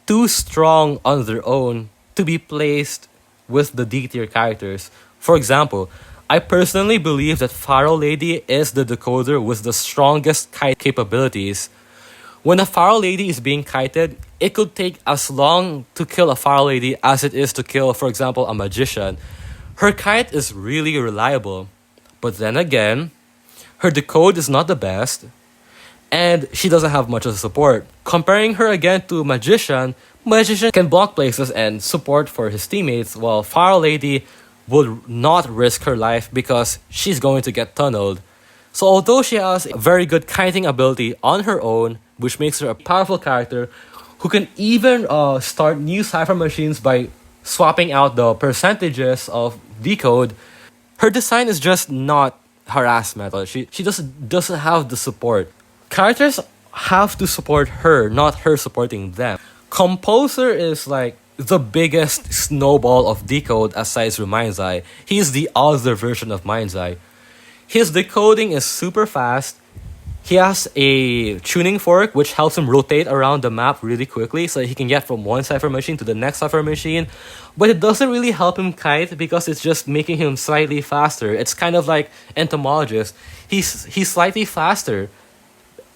too strong on their own to be placed with the D tier characters. For example, I personally believe that Faro Lady is the decoder with the strongest kite capabilities. When a Faro Lady is being kited, it could take as long to kill a Faro Lady as it is to kill, for example, a magician. Her kite is really reliable. But then again, her decode is not the best, and she doesn't have much of support. Comparing her again to Magician, Magician can block places and support for his teammates, while Faro Lady would not risk her life because she's going to get tunneled. So although she has a very good kiting ability on her own, which makes her a powerful character who can even start new cipher machines by swapping out the percentages of decode, her design is just not harass meta. She doesn't have the support. Characters have to support her, not her supporting them. Composer is like the biggest snowball of decode aside from Mind's Eye. He's the other version of Mind's Eye. His decoding is super fast. He has a tuning fork which helps him rotate around the map really quickly so he can get from one cipher machine to the next cipher machine. But it doesn't really help him kite because it's just making him slightly faster. It's kind of like Entomologist. He's slightly faster.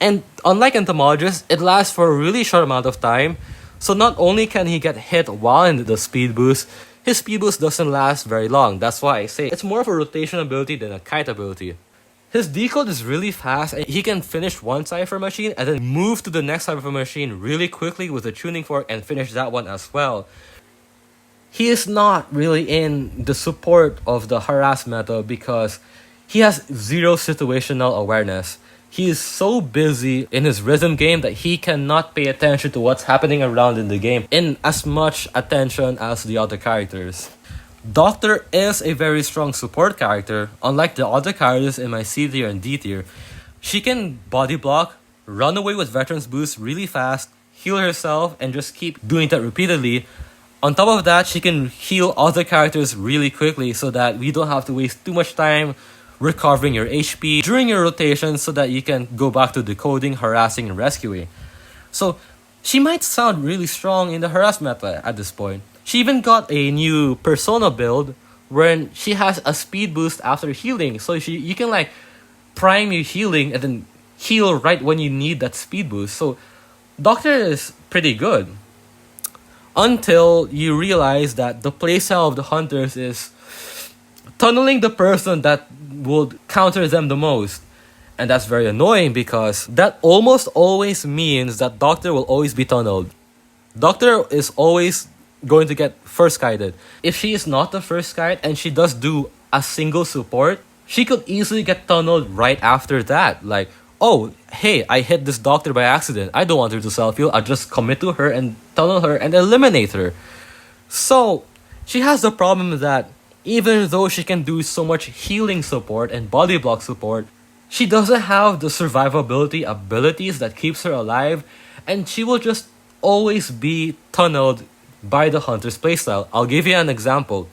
And unlike Entomologist, it lasts for a really short amount of time. So not only can he get hit while in the speed boost, his speed boost doesn't last very long. That's why I say it's more of a rotation ability than a kite ability. His decode is really fast and he can finish one cipher machine and then move to the next cipher machine really quickly with a tuning fork and finish that one as well. He is not really in the support of the harass meta because he has zero situational awareness. He is so busy in his rhythm game that he cannot pay attention to what's happening around in the game in as much attention as the other characters. Doctor is a very strong support character, unlike the other characters in my C tier and D tier. She can body block, run away with Veteran's Boost really fast, heal herself, and just keep doing that repeatedly. On top of that, she can heal other characters really quickly so that we don't have to waste too much time recovering your HP during your rotation so that you can go back to decoding, harassing, and rescuing. So, she might sound really strong in the harass meta at this point. She even got a new persona build wherein she has a speed boost after healing. So you can like prime your healing and then heal right when you need that speed boost. So Doctor is pretty good. Until you realize that the playstyle of the hunters is tunneling the person that would counter them the most. And that's very annoying because that almost always means that Doctor will always be tunneled. Doctor is always going to get first kited. If she is not the first kite and she does do a single support, she could easily get tunneled right after that. Like, oh, hey, I hit this Doctor by accident. I don't want her to self-heal. I'll just commit to her and tunnel her and eliminate her. So, she has the problem that even though she can do so much healing support and body block support, she doesn't have the survivability abilities that keeps her alive, and she will just always be tunneled by the hunter's playstyle. I'll give you an example.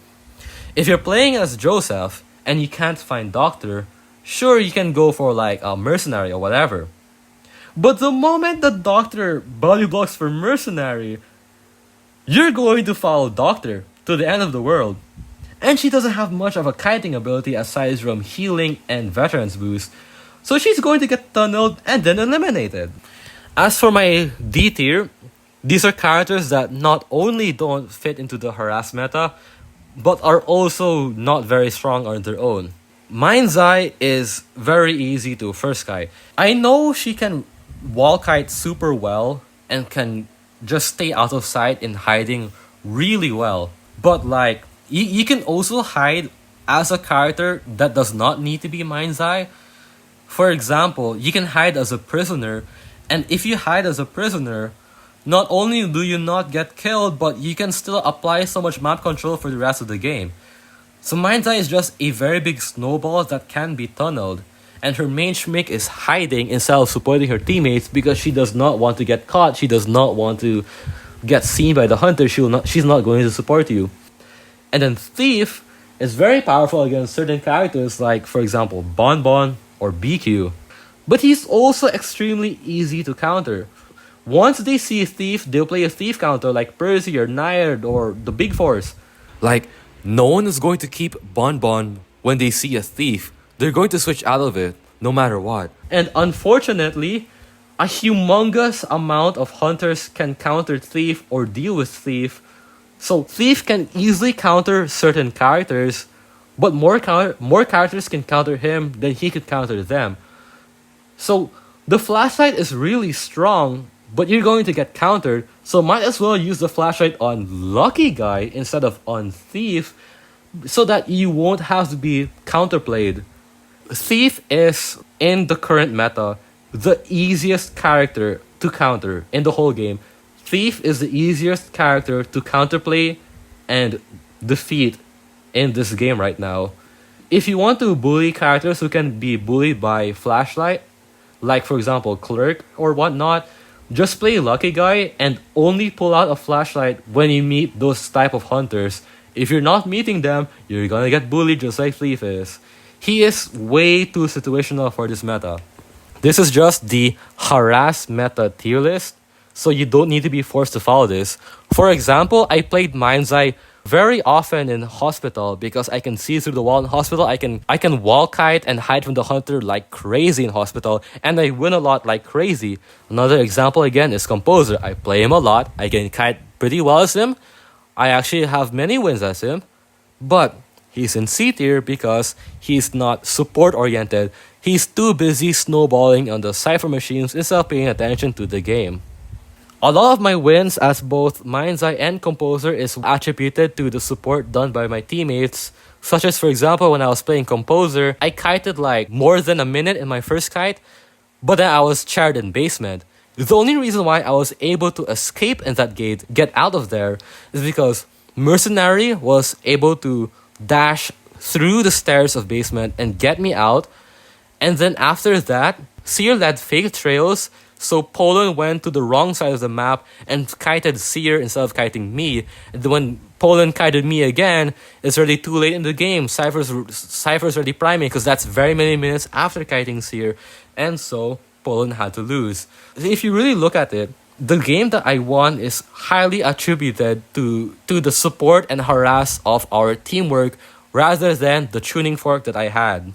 If you're playing as Joseph and you can't find Doctor, sure, you can go for like a Mercenary or whatever. But the moment the Doctor body blocks for Mercenary, you're going to follow Doctor to the end of the world. And she doesn't have much of a kiting ability aside from healing and Veteran's Boost, so she's going to get tunneled and then eliminated. As for my D tier, these are characters that not only don't fit into the harass meta, but are also not very strong on their own. Mind's Eye is very easy to first kite. I know she can wall kite super well and can just stay out of sight in hiding really well. But like, you can also hide as a character that does not need to be Mind's Eye. For example, you can hide as a prisoner, and if you hide as a prisoner, not only do you not get killed, but you can still apply so much map control for the rest of the game. So Mind's Eye is just a very big snowball that can be tunneled, and her main shtick is hiding instead of supporting her teammates because she does not want to get caught, she does not want to get seen by the hunter, she's not going to support you. And then Thief is very powerful against certain characters like, for example, Bonbon or BQ. But he's also extremely easy to counter. Once they see Thief, they'll play a Thief counter like Percy or Naiad or the Big Force. Like, no one is going to keep Bonbon when they see a Thief. They're going to switch out of it, no matter what. And unfortunately, a humongous amount of hunters can counter Thief or deal with Thief. So Thief can easily counter certain characters, but more characters can counter him than he could counter them. So the flashlight is really strong, but you're going to get countered, so might as well use the flashlight on Lucky Guy instead of on Thief, so that you won't have to be counterplayed. Thief is, in the current meta, the easiest character to counter in the whole game. Thief is the easiest character to counterplay and defeat in this game right now. If you want to bully characters who can be bullied by flashlight, like for example Clerk or whatnot, just play Lucky Guy and only pull out a flashlight when you meet those type of hunters. If you're not meeting them, you're gonna get bullied just like Thief is. He is way too situational for this meta. This is just the harass meta tier list, so you don't need to be forced to follow this. For example, I played Mind's Eye very often in Hospital because I can see through the wall in Hospital. I can wall kite and hide from the hunter like crazy in Hospital, and I win a lot like crazy. Another example again is Composer. I play him a lot. I can kite pretty well as him. I actually have many wins as him, but he's in C tier because he's not support oriented. He's too busy snowballing on the cipher machines instead of paying attention to the game. A lot of my wins as both Mind's Eye and Composer is attributed to the support done by my teammates, such as for example when I was playing Composer, I kited like more than a minute in my first kite, but then I was charred in basement. The only reason why I was able to escape in that gate, get out of there, is because Mercenary was able to dash through the stairs of basement and get me out, and then after that, Seer led fake trails. So Poland went to the wrong side of the map and kited Seer instead of kiting me. And when Poland kited me again, it's already too late in the game. Cypher's already priming because that's very many minutes after kiting Seer. And so Poland had to lose. If you really look at it, the game that I won is highly attributed to the support and harass of our teamwork rather than the tuning fork that I had.